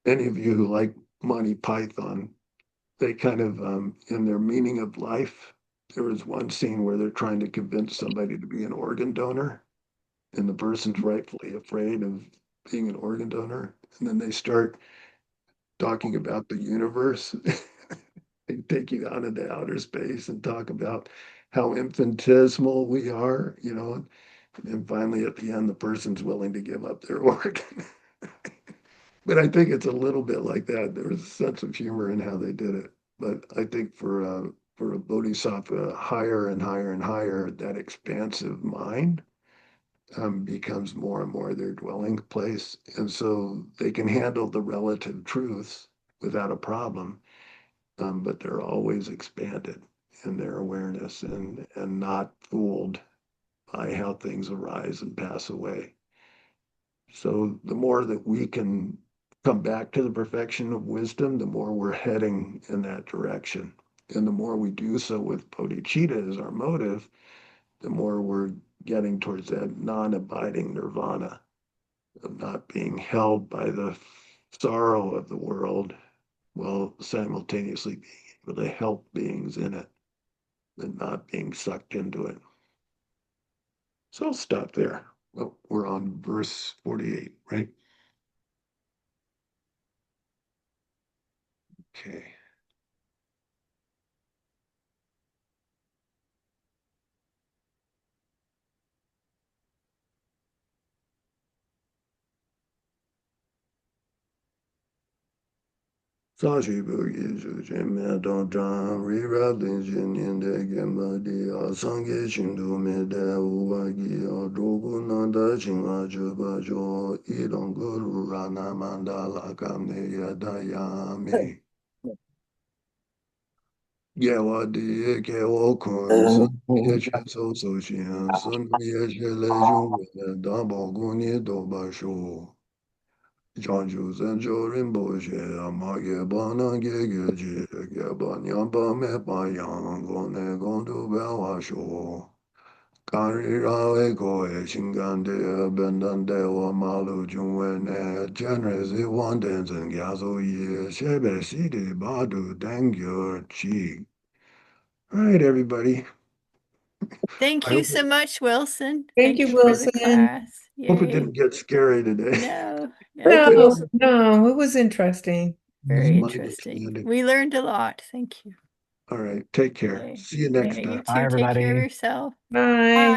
any of you who like Monty Python, they kind of, in their meaning of life, there was one scene where they're trying to convince somebody to be an organ donor, and the person's rightfully afraid of being an organ donor. And then they start talking about the universe. They take you out into outer space and talk about how infinitesimal we are, and finally at the end, the person's willing to give up their organ. But I think it's a little bit like that. There was a sense of humor in how they did it. But I think for a bodhisattva, higher and higher and higher, that expansive mind becomes more and more their dwelling place. And so they can handle the relative truths without a problem, but they're always expanded in their awareness and not fooled by how things arise and pass away. So the more that we can come back to the perfection of wisdom, the more we're heading in that direction. And the more we do so with bodhicitta as our motive, the more we're getting towards that non-abiding nirvana of not being held by the sorrow of the world while simultaneously being able to help beings in it and not being sucked into it. So I'll stop there. Well, we're on verse 48, right? Okay. Sashi Boogie Shuchen Meton Chan Rira Dinshin Yende Gembadi Asange Shindu Mede Uwagi Odogu Nanda Chinga Chuba Jo Idon Guru Rana Mandala Kamne Yadayami Yewa Di Kewo Kun Sun Yechen So So Shin Sun Yeche Lejun Dabo Guni Doba Sho Janju Zenjo Rinpoche, Amage Banange Geji, Gebanyamba Mepa Yang, Gone Gondu Bewa Sho, Kanri Rawe Koe, Shingande, Bendande, Wamalu Junwene, Generesi Wandens and Gazo Ye, Shebe Sidi Badu Dengyur Chi. All right, everybody. Thank I you hope so much, Wilson. Thank you, for the Wilson. class. hope it Yay. didn't get scary today. No, Thank you, no, No, Wilson. no, it was interesting. very My interesting. understanding. We learned a lot. Thank you. All right, take care. Okay. See you next Yeah, time. you Bye, too. Take care of everybody. yourself. Bye.